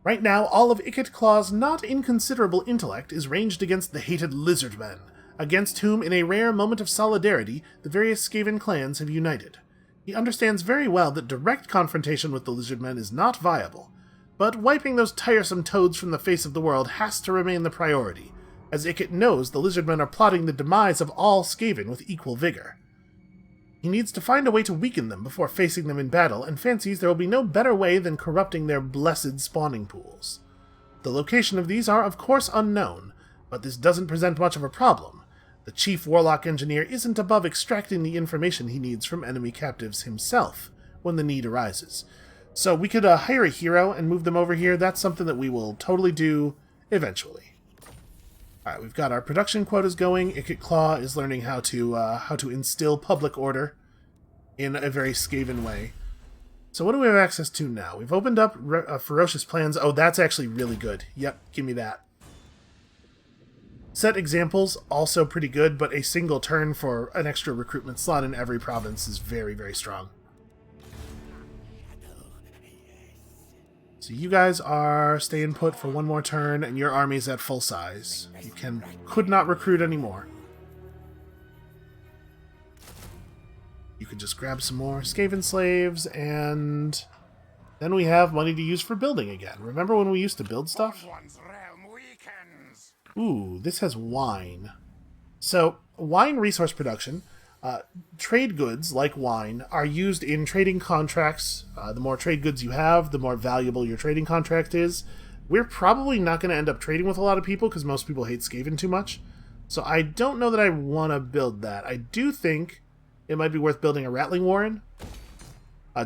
Right now, all of Ikit Claw's not inconsiderable intellect is ranged against the hated Lizardmen, against whom, in a rare moment of solidarity, the various Skaven clans have united. He understands very well that direct confrontation with the Lizardmen is not viable, but wiping those tiresome toads from the face of the world has to remain the priority, as Ikit knows the Lizardmen are plotting the demise of all Skaven with equal vigor. He needs to find a way to weaken them before facing them in battle, and fancies there will be no better way than corrupting their blessed spawning pools. The location of these are, of course, unknown, but this doesn't present much of a problem. The chief warlock engineer isn't above extracting the information he needs from enemy captives himself, when the need arises. So we could hire a hero and move them over here. That's something that we will totally do eventually. Alright, we've got our production quotas going. Ikit Claw is learning how to instill public order in a very Skaven way. So what do we have access to now? We've opened up Ferocious Plans. Oh, that's actually really good. Yep, give me that. Set examples, also pretty good, but a single turn for an extra recruitment slot in every province is very, very strong. So you guys are staying put for one more turn, and your army's at full size. You could not recruit anymore. You could just grab some more Skaven slaves, and then we have money to use for building again. Remember when we used to build stuff? Ooh, this has wine. So, wine resource production, trade goods like wine are used in trading contracts. The more trade goods you have, the more valuable your trading contract is. We're probably not going to end up trading with a lot of people because most people hate Skaven too much. So I don't know that I want to build that. I do think it might be worth building a Rattling Warren,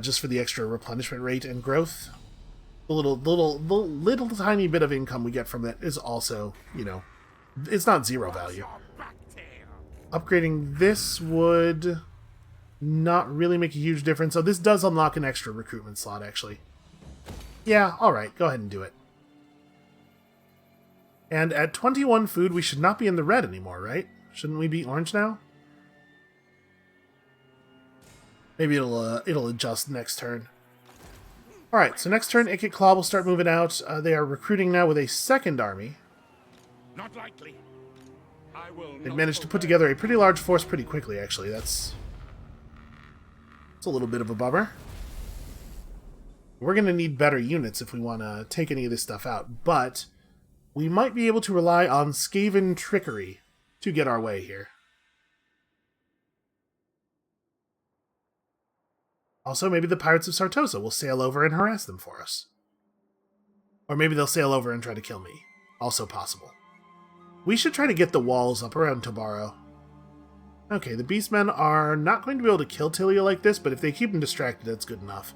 just for the extra replenishment rate and growth. The little tiny bit of income we get from it is also, you know, it's not zero value. Upgrading this would not really make a huge difference. So this does unlock an extra recruitment slot, actually. Yeah, alright, go ahead and do it. And at 21 food, we should not be in the red anymore, right? Shouldn't we be orange now? Maybe it'll adjust next turn. Alright, so next turn, Ikit Claw will start moving out. They are recruiting now with a second army. Not likely. They've managed to put together a pretty large force pretty quickly, actually. That's a little bit of a bummer. We're going to need better units if we want to take any of this stuff out, but we might be able to rely on Skaven trickery to get our way here. Also, maybe the Pirates of Sartosa will sail over and harass them for us. Or maybe they'll sail over and try to kill me. Also possible. We should try to get the walls up around Tobaro. Okay, the Beastmen are not going to be able to kill Tilia like this, but if they keep them distracted, that's good enough.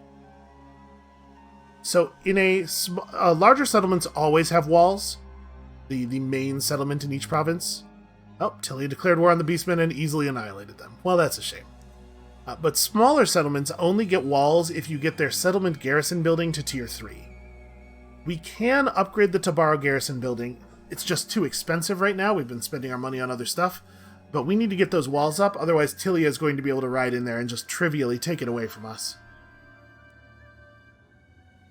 So, in larger settlements always have walls. The main settlement in each province. Oh, Tilia declared war on the Beastmen and easily annihilated them. Well, that's a shame. But smaller settlements only get walls if you get their settlement garrison building to tier 3. We can upgrade the Tobaro garrison building. It's just too expensive right now. We've been spending our money on other stuff. But we need to get those walls up, otherwise Tilia is going to be able to ride in there and just trivially take it away from us.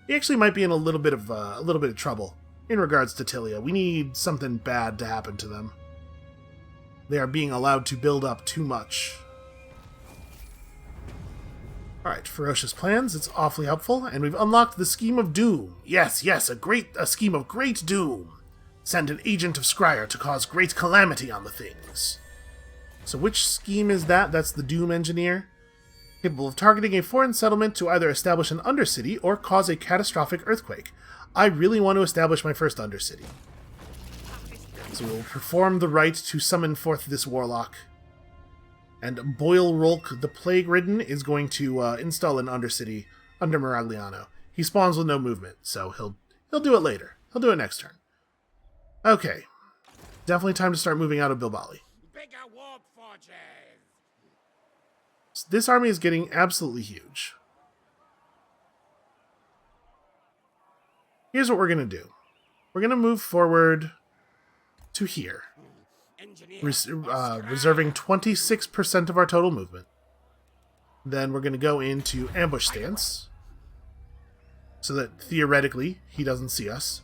We actually might be in a little bit of trouble in regards to Tilia. We need something bad to happen to them. They are being allowed to build up too much. Alright, Ferocious Plans, it's awfully helpful, and we've unlocked the Scheme of Doom. Yes, a scheme of great doom. Send an agent of Scryer to cause great calamity on the things. So which scheme is that? That's the Doom Engineer. Capable of targeting a foreign settlement to either establish an Undercity or cause a catastrophic earthquake. I really want to establish my first Undercity. So we will perform the rite to summon forth this warlock. And Boyle Rolk, the Plague-Ridden, is going to install an Undercity under Miragliano. He spawns with no movement, so he'll do it later. He'll do it next turn. Okay. Definitely time to start moving out of Bilbali. Bigger warp forges. This army is getting absolutely huge. Here's what we're going to do. We're going to move forward to here. Reserving 26% of our total movement. Then we're going to go into ambush stance, so that theoretically he doesn't see us.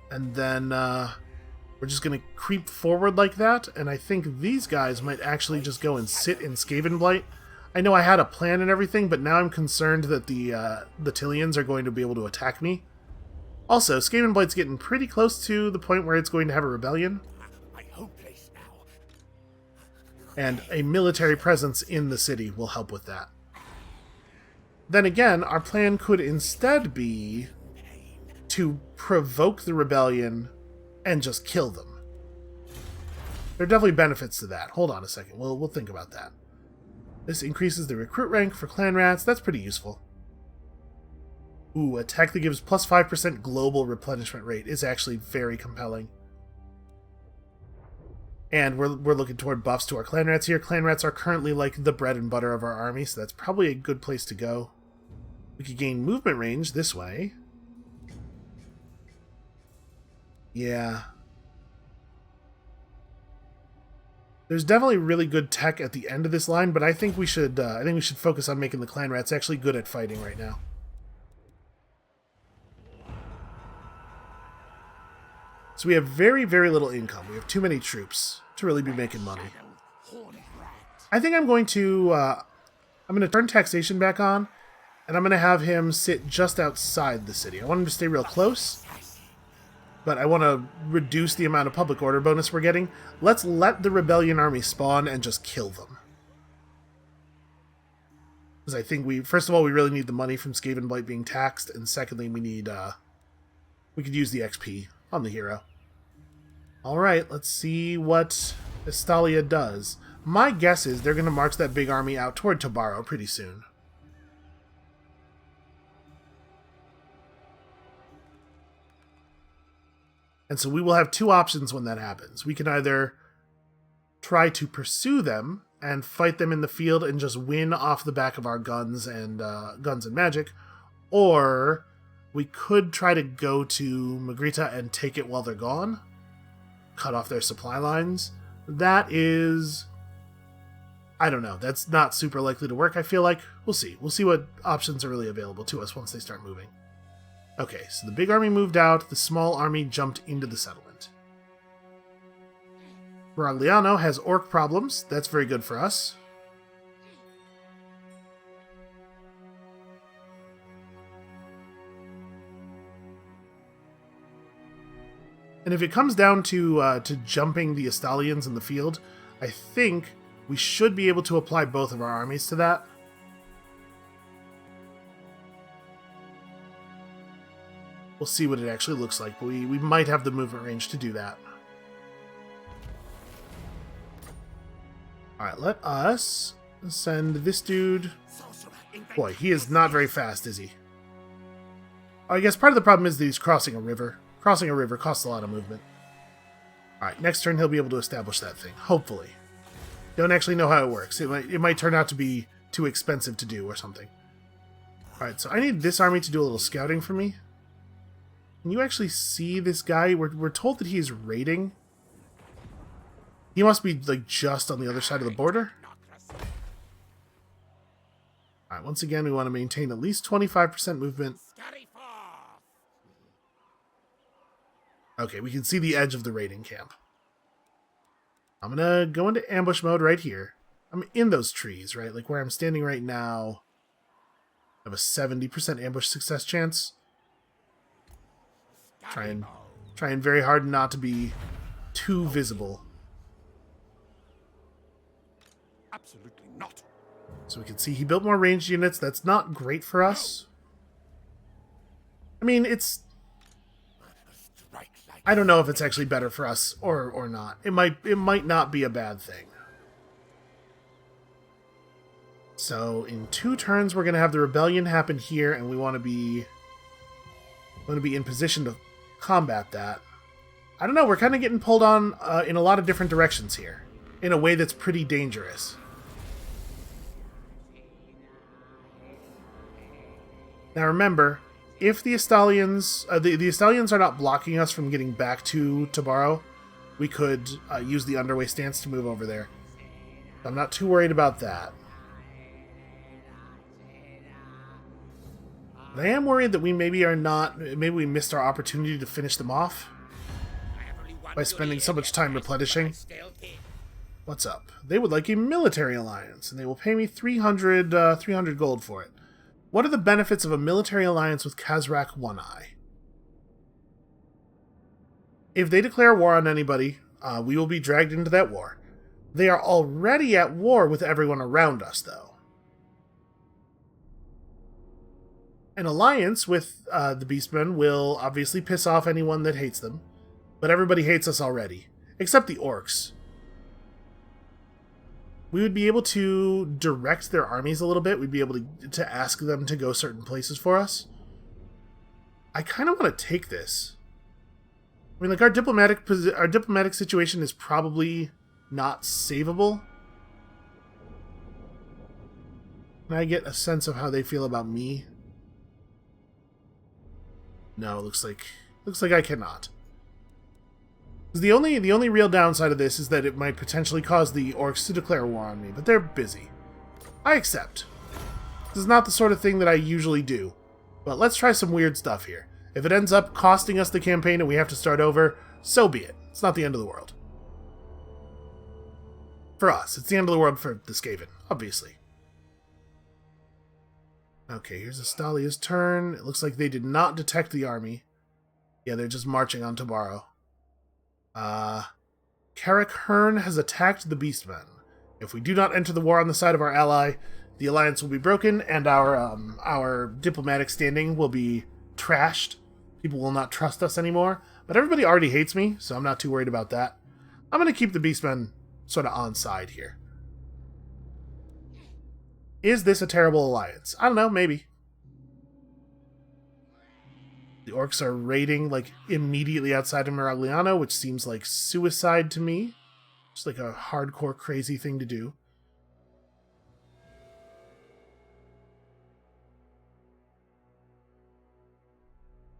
And then we're just going to creep forward like that, and I think these guys might actually just go and sit in Skaven Blight. I know I had a plan and everything, but now I'm concerned that the Tilians are going to be able to attack me. Also, Skaven Blight's getting pretty close to the point where it's going to have a rebellion. And a military presence in the city will help with that. Then again, our plan could instead be to provoke the rebellion and just kill them. There are definitely benefits to that. Hold on a second. We'll think about that. This increases the recruit rank for clan rats. That's pretty useful. Ooh, attack that gives plus 5% global replenishment rate is actually very compelling. And we're looking toward buffs to our clan rats here. Clan rats are currently like the bread and butter of our army, so that's probably a good place to go. We could gain movement range this way. Yeah. There's definitely really good tech at the end of this line, but I think we should focus on making the clan rats actually good at fighting right now. So we have very, very little income. We have too many troops to really be making money. I think I'm going to turn taxation back on, and I'm going to have him sit just outside the city. I want him to stay real close. but I want to reduce the amount of public order bonus we're getting. Let's let the rebellion army spawn and just kill them. Because I think first of all, we really need the money from Skaven Blight being taxed, and secondly, we could use the XP on the hero. Alright, let's see what Estalia does. My guess is they're going to march that big army out toward Tobaro pretty soon. And so we will have two options when that happens. We can either try to pursue them and fight them in the field and just win off the back of our guns and magic, or we could try to go to Magritta and take it while they're gone, cut off their supply lines. That is, I don't know, that's not super likely to work, I feel like. We'll see. We'll see what options are really available to us once they start moving. Okay, so the big army moved out, the small army jumped into the settlement. Baragliano has orc problems. That's very good for us. And if it comes down to jumping the Estalians in the field, I think we should be able to apply both of our armies to that. We'll see what it actually looks like, but we might have the movement range to do that. Alright, let us send this dude. Boy, he is not very fast, is he? I guess part of the problem is that he's crossing a river. Crossing a river costs a lot of movement. Alright, next turn he'll be able to establish that thing, hopefully. Don't actually know how it works. It might turn out to be too expensive to do or something. Alright, so I need this army to do a little scouting for me. Can you actually see this guy? We're told that he's raiding. He must be, like, just on the other side of the border. Alright, once again, we want to maintain at least 25% movement. Okay, we can see the edge of the raiding camp. I'm gonna go into ambush mode right here. I'm in those trees, right? Like where I'm standing right now. I have a 70% ambush success chance. Trying very hard not to be too visible. Absolutely not. So we can see he built more ranged units. That's not great for us. I mean, I don't know if it's actually better for us or not. It might not be a bad thing. So in 2 turns, we're going to have the rebellion happen here, and we want to be in position to combat that. I don't know, we're kind of getting pulled on in a lot of different directions here, in a way that's pretty dangerous. Now remember, if the Estalians, the Estalians are not blocking us from getting back to Tobaro, we could use the underway stance to move over there. I'm not too worried about that. But I am worried that we maybe we missed our opportunity to finish them off by spending so much time replenishing. What's up? They would like a military alliance, and they will pay me 300 gold for it. What are the benefits of a military alliance with Khazrak One-Eye? If they declare war on anybody, we will be dragged into that war. They are already at war with everyone around us, though. An alliance with the Beastmen will obviously piss off anyone that hates them, but everybody hates us already, except the orcs. We would be able to direct their armies a little bit. We'd be able to ask them to go certain places for us. I kind of want to take this. I mean, like, our diplomatic situation is probably not savable. Can I get a sense of how they feel about me? No, looks like I cannot. The only real downside of this is that it might potentially cause the orcs to declare war on me, but they're busy. I accept. This is not the sort of thing that I usually do, but let's try some weird stuff here. If it ends up costing us the campaign and we have to start over, so be it. It's not the end of the world. For us, it's the end of the world for the Skaven, obviously. Okay, here's Estalia's turn. It looks like they did not detect the army. Yeah, they're just marching on Tabaro. Carrick Hearn has attacked the Beastmen. If we do not enter the war on the side of our ally, the alliance will be broken and our diplomatic standing will be trashed. People will not trust us anymore. But everybody already hates me, so I'm not too worried about that. I'm going to keep the Beastmen sort of on side here. Is this a terrible alliance? I don't know, maybe. The orcs are raiding, like, immediately outside of Miragliano, which seems like suicide to me. Just like a hardcore crazy thing to do.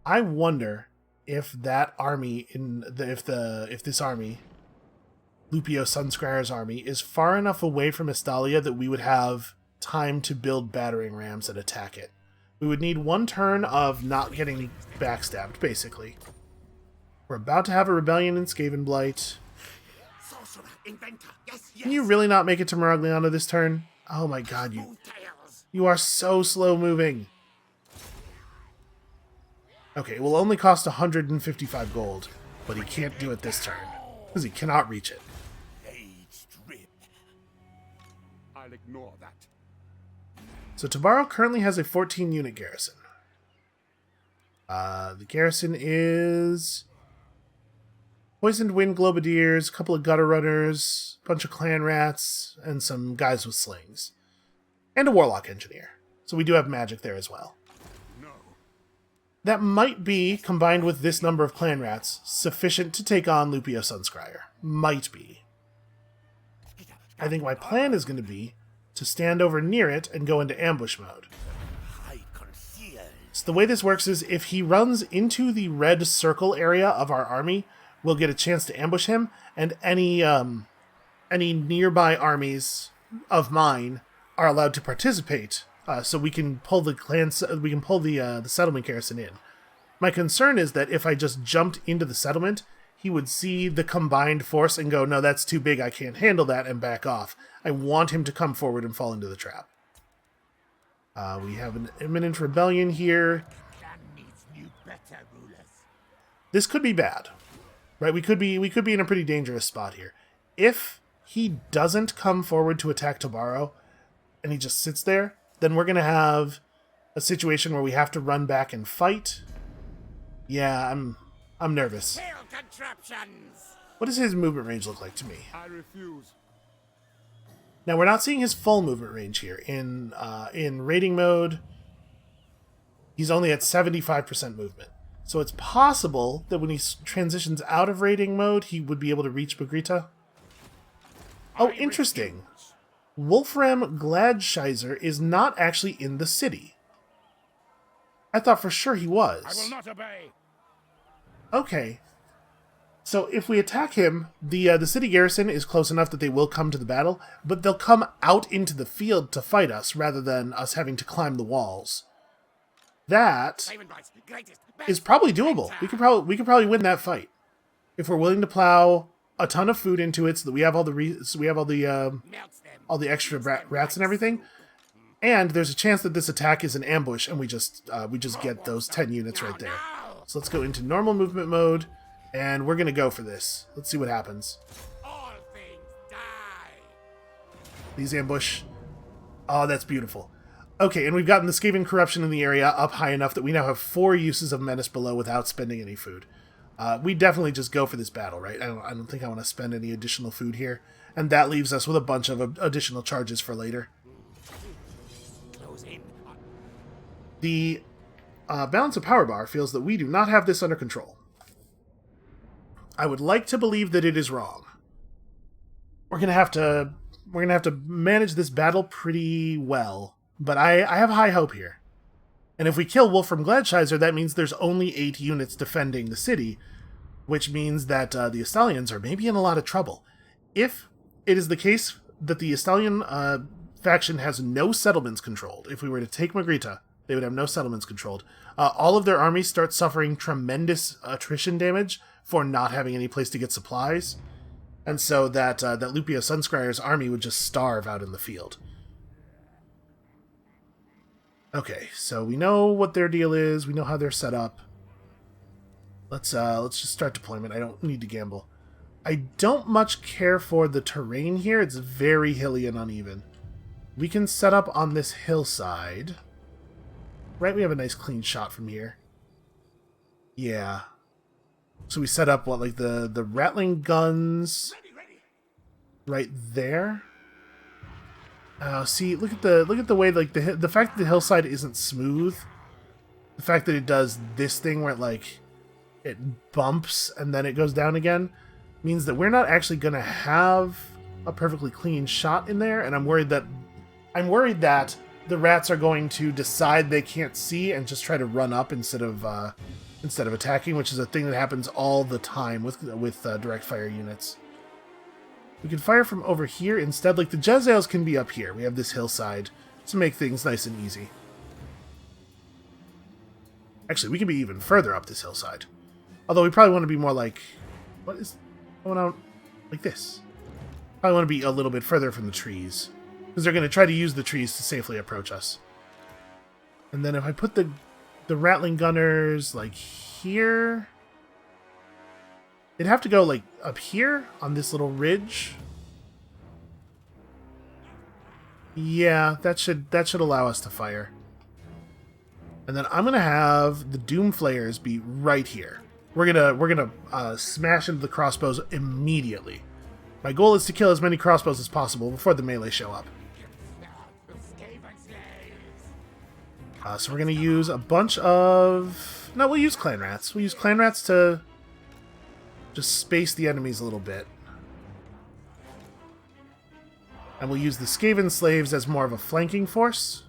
I wonder if that army if this army, Lupio Sunscryer's army, is far enough away from Estalia that we would have time to build battering rams and attack it. We would need one turn of not getting backstabbed, basically. We're about to have a rebellion in Skavenblight. Sorcerer, inventor, yes, yes. Can you really not make it to Miragliano this turn? Oh my god, you are so slow moving. Okay, it will only cost 155 gold, but he can't do it this turn, because he cannot reach it. I'll ignore that. So Tabaro currently has a 14-unit garrison. The garrison is Poisoned Wind Globadiers, a couple of Gutter Runners, a bunch of Clan Rats, and some guys with slings. And a Warlock Engineer. So we do have magic there as well. No. That might be, combined with this number of Clan Rats, sufficient to take on Lupio Sunscryer. Might be. I think my plan is going to be to stand over near it and go into ambush mode. So the way this works is if he runs into the red circle area of our army, we'll get a chance to ambush him, and any nearby armies of mine are allowed to participate, so we can pull the settlement garrison in. My concern is that if I just jumped into the settlement, he would see the combined force and go, no, that's too big, I can't handle that, and back off. I want him to come forward and fall into the trap. We have an imminent rebellion here. This could be bad, right? We could be in a pretty dangerous spot here. If he doesn't come forward to attack Tabaro, and he just sits there, then we're going to have a situation where we have to run back and fight. Yeah, I'm nervous. What does his movement range look like to me? I refuse. Now, we're not seeing his full movement range here. In raiding mode, he's only at 75% movement. So it's possible that when he transitions out of raiding mode, he would be able to reach Bagrita. Oh, interesting. Wolfram Gladscheiser is not actually in the city. I thought for sure he was. I will not obey. Okay. So if we attack him, the city garrison is close enough that they will come to the battle, but they'll come out into the field to fight us rather than us having to climb the walls. That is probably doable. We could probably win that fight if we're willing to plow a ton of food into it, so that we have all the extra rats and everything. And there's a chance that this attack is an ambush, and we just get those 10 units right there. So let's go into normal movement mode. And we're going to go for this. Let's see what happens. All things die. These ambush. Oh, that's beautiful. Okay, and we've gotten the Skaven corruption in the area up high enough that we now have 4 uses of Menace below without spending any food. We definitely just go for this battle, right? I don't think I want to spend any additional food here. And that leaves us with a bunch of additional charges for later. Close in. The Balance of Power bar feels that we do not have this under control. I would like to believe that it is wrong. We're gonna have to manage this battle pretty well, but I have high hope here. And if we kill Wolfram Gladscheiser, that means there's only 8 units defending the city, which means that the Estalians are maybe in a lot of trouble. If it is the case that the Estalian faction has no settlements controlled, if we were to take Magrita, they would have no settlements controlled. All of their armies start suffering tremendous attrition damage for not having any place to get supplies, and so that Lupio Sunscryer's army would just starve out in the field. Okay, so we know what their deal is, we know how they're set up. Let's just start deployment. I don't need to gamble. I don't much care for the terrain here. It's very hilly and uneven. We can set up on this hillside. Right, we have a nice clean shot from here. Yeah. So we set up what, like the rattling guns right there. See, look at the way, like, the fact that the hillside isn't smooth. The fact that it does this thing where it bumps and then it goes down again means that we're not actually going to have a perfectly clean shot in there, and I'm worried that the rats are going to decide they can't see and just try to run up instead of attacking, which is a thing that happens all the time with direct fire units. We can fire from over here instead. Like, the Jezzails can be up here. We have this hillside to make things nice and easy. Actually, we can be even further up this hillside. Although we probably want to be more like... What is going on? Like this. Probably want to be a little bit further from the trees. Because they're going to try to use the trees to safely approach us. And then if I put the rattling gunners, like, here... They'd have to go, like, up here on this little ridge. Yeah, that should allow us to fire. And then I'm gonna have the Doom Flayers be right here. We're gonna smash into the crossbows immediately. My goal is to kill as many crossbows as possible before the melee show up. So we're gonna use a bunch of... No, we'll use clan rats. We'll use clan rats to just space the enemies a little bit. And we'll use the Skaven slaves as more of a flanking force.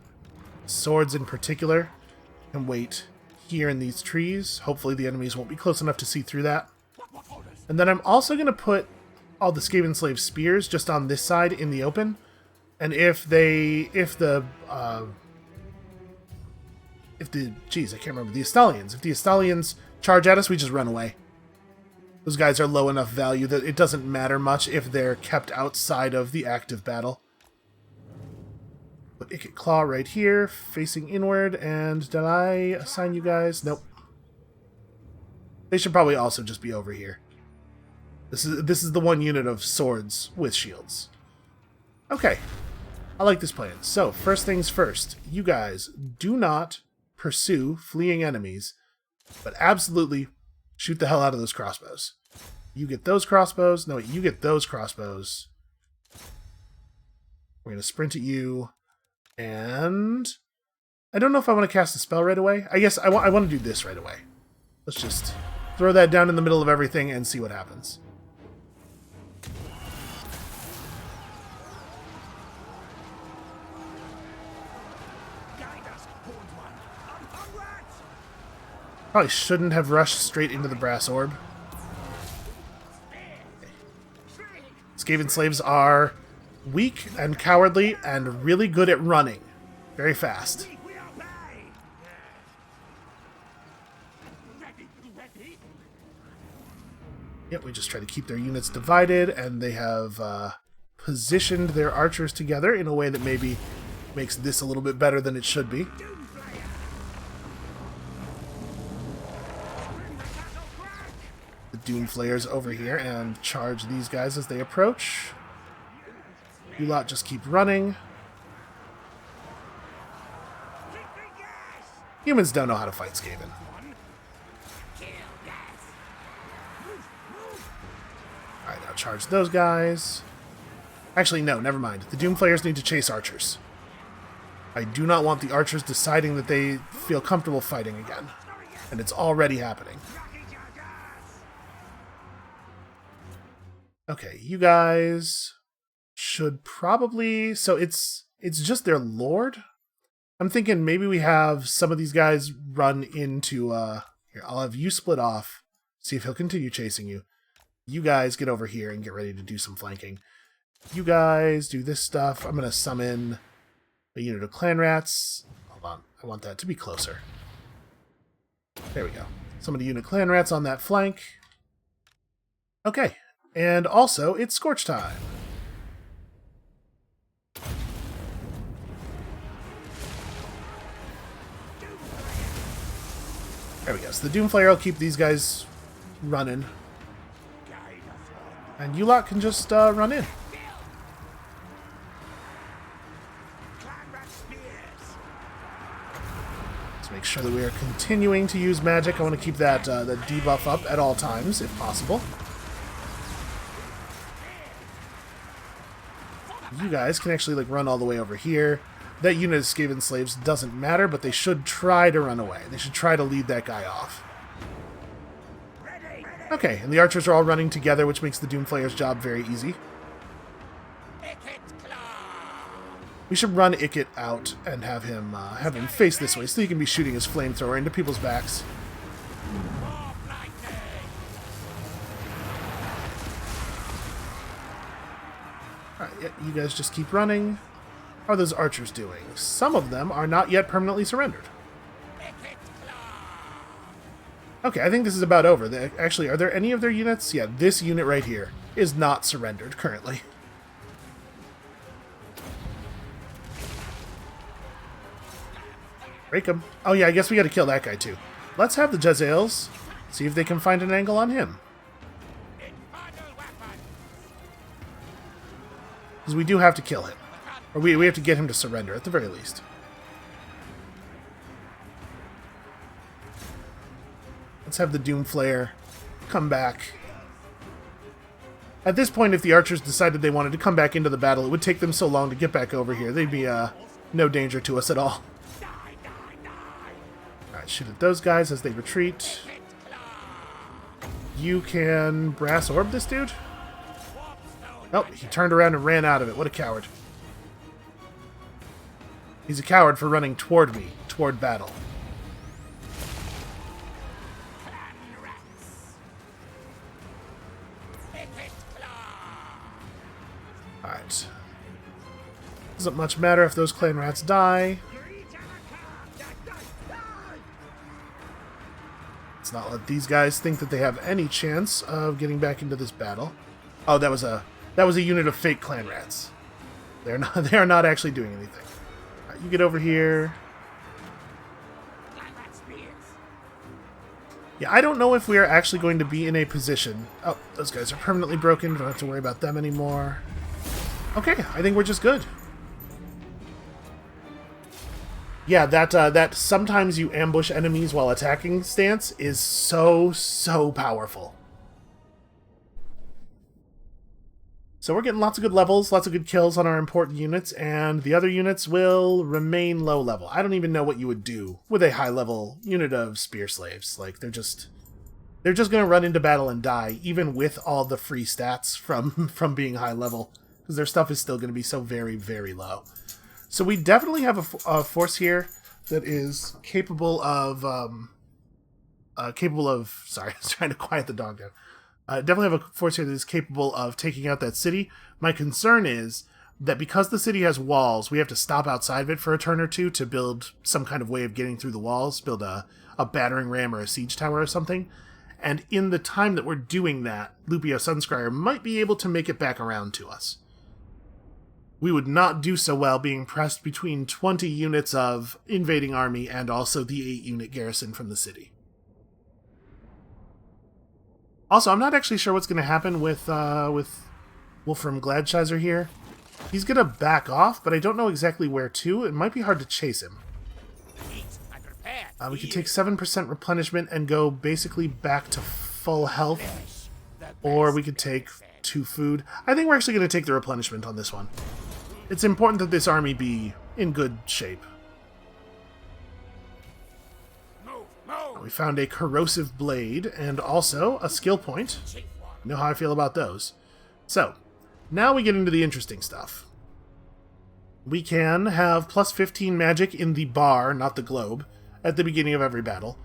Swords in particular can wait here in these trees. Hopefully the enemies won't be close enough to see through that. And then I'm also going to put all the Skaven slave spears just on this side in the open. And if the Astalians charge at us, we just run away. Those guys are low enough value that it doesn't matter much if they're kept outside of the active battle. Put Ikit Claw right here, facing inward, and did I assign you guys? Nope. They should probably also just be over here. This is the one unit of swords with shields. Okay. I like this plan. So, first things first. You guys do not pursue fleeing enemies, but absolutely shoot the hell out of those crossbows. You get those crossbows. No, wait, you get those crossbows. We're going to sprint at you. And I don't know if I want to cast a spell right away. I guess I want to do this right away. Let's just throw that down in the middle of everything and see what happens. Probably shouldn't have rushed straight into the brass orb. Skaven slaves are weak and cowardly and really good at running. Very fast. Yep, we just try to keep their units divided, and they have positioned their archers together in a way that maybe makes this a little bit better than it should be. Doom Flayers over here and charge these guys as they approach. You lot just keep running. Humans don't know how to fight Skaven. Alright, now charge those guys. Actually, no, never mind. The Doom Flayers need to chase archers. I do not want the archers deciding that they feel comfortable fighting again. And it's already happening. Okay, you guys should probably... So it's just their lord? I'm thinking maybe we have some of these guys run into... Here, I'll have you split off. See if he'll continue chasing you. You guys get over here and get ready to do some flanking. You guys do this stuff. I'm going to summon a unit of clan rats. Hold on, I want that to be closer. There we go. Summon a unit of clan rats on that flank. Okay. And also, it's Scorch time. There we go. So the Doomflayer will keep these guys running. And you lot can just run in. Let's make sure that we are continuing to use magic. I want to keep that the debuff up at all times, if possible. You guys can actually like run all the way over here. That unit of Skaven slaves doesn't matter, but they should try to run away. They should try to lead that guy off. Okay, and the archers are all running together, which makes the Doomflayer's job very easy. We should run Ikit out and have him face this way, so he can be shooting his flamethrower into people's backs. Alright, yeah, you guys just keep running. How are those archers doing? Some of them are not yet permanently surrendered. Okay, I think this is about over. Actually, are there any of their units? Yeah, this unit right here is not surrendered currently. Break him. Oh yeah, I guess we gotta kill that guy too. Let's have the Jezzails see if they can find an angle on him. Because we do have to kill him. Or we have to get him to surrender, at the very least. Let's have the Doomflayer come back. At this point, if the archers decided they wanted to come back into the battle, it would take them so long to get back over here. They'd be no danger to us at all. Alright, shoot at those guys as they retreat. You can brass orb this dude? Oh, he turned around and ran out of it. What a coward. He's a coward for running toward me, toward battle. Alright. Doesn't much matter if those clan rats die. Let's not let these guys think that they have any chance of getting back into this battle. Oh, that was a unit of fake clan rats. They are not actually doing anything. All right, you get over here. Yeah, I don't know if we are actually going to be in a position. Oh, those guys are permanently broken. Don't have to worry about them anymore. Okay, I think we're just good. Yeah, that sometimes you ambush enemies while attacking stance is so powerful. So we're getting lots of good levels, lots of good kills on our important units, and the other units will remain low level. I don't even know what you would do with a high level unit of spear slaves. Like they're just going to run into battle and die, even with all the free stats from being high level, because their stuff is still going to be so very low. So we definitely have a force here that is capable of sorry, I was trying to quiet the dog down. Definitely have a force here that is capable of taking out that city. My concern is that because the city has walls, we have to stop outside of it for a turn or two to build some kind of way of getting through the walls, build a battering ram or a siege tower or something. And in the time that we're doing that, Lupio Sunscryer might be able to make it back around to us. We would not do so well being pressed between 20 units of invading army and also the 8-unit garrison from the city. Also, I'm not actually sure what's going to happen with Wolfram Gladshizer here. He's going to back off, but I don't know exactly where to. It might be hard to chase him. We could take 7% replenishment and go basically back to full health. Or we could take 2 food. I think we're actually going to take the replenishment on this one. It's important that this army be in good shape. We found a corrosive blade and also a skill point. You know how I feel about those. So, now we get into the interesting stuff. We can have plus 15 magic in the bar, not the globe, at the beginning of every battle.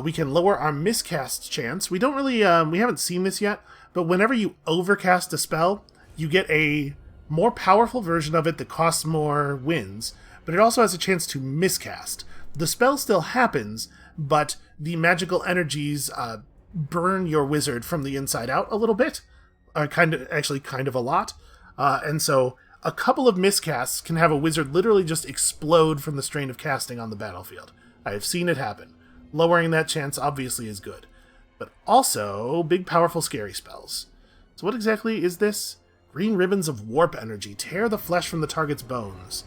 We can lower our miscast chance. We don't really, we haven't seen this yet, but whenever you overcast a spell, you get a more powerful version of it that costs more wins, but it also has a chance to miscast. The spell still happens, but the magical energies burn your wizard from the inside out a little bit, kind of a lot, and so a couple of miscasts can have a wizard literally just explode from the strain of casting on the battlefield. I have seen it happen. Lowering that chance obviously is good. but also big, powerful, scary spells. So what exactly is this? Green ribbons of warp energy. Tear the flesh from the target's bones.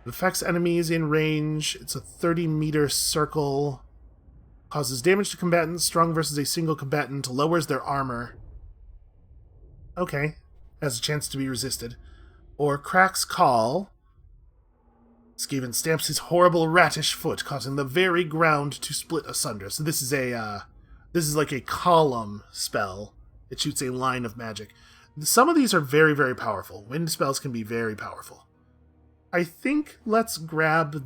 It affects enemies in range. It's a 30-meter circle. Causes damage to combatants. Strong versus a single combatant. Lowers their armor. Okay. Has a chance to be resisted. Or Crack's Call. Skaven stamps his horrible ratish foot, causing the very ground to split asunder. So this is like a column spell. It shoots a line of magic. Some of these are very, very powerful. Wind spells can be very powerful. I think let's grab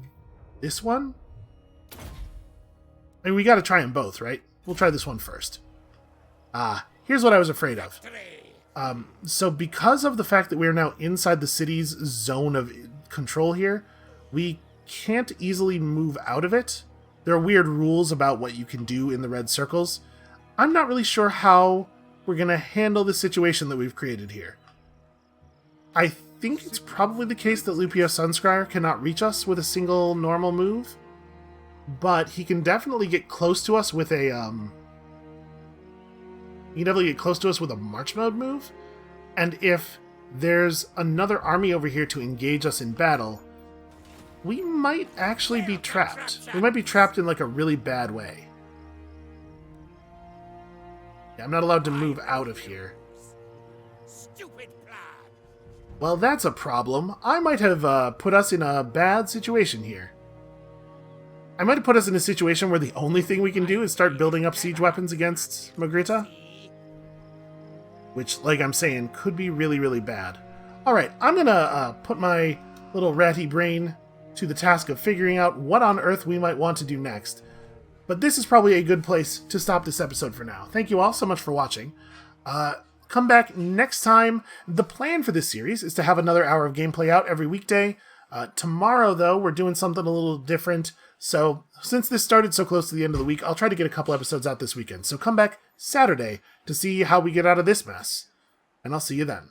this one. I mean, we gotta try them both, right? We'll try this one first. Here's what I was afraid of. So because of the fact that we're now inside the city's zone of control here, we can't easily move out of it. There are weird rules about what you can do in the red circles. I'm not really sure how we're going to handle the situation that we've created here. I think it's probably the case that Lupio Sunscryer cannot reach us with a single normal move, but he can definitely get close to us with a march mode move. And if there's another army over here to engage us in battle, we might actually be trapped. We might be trapped in like a really bad way. Yeah, I'm not allowed to move out of here. Stupid plan. Well, that's a problem. I might have put us in a bad situation here. I might have put us in a situation where the only thing we can do is start building up siege weapons against Magritta. Which, like I'm saying, could be really, really bad. Alright, I'm gonna put my little ratty brain to the task of figuring out what on earth we might want to do next. But this is probably a good place to stop this episode for now. Thank you all so much for watching. Come back next time. The plan for this series is to have another hour of gameplay out every weekday. Tomorrow, though, we're doing something a little different. So, since this started so close to the end of the week, I'll try to get a couple episodes out this weekend. So come back Saturday to see how we get out of this mess. And I'll see you then.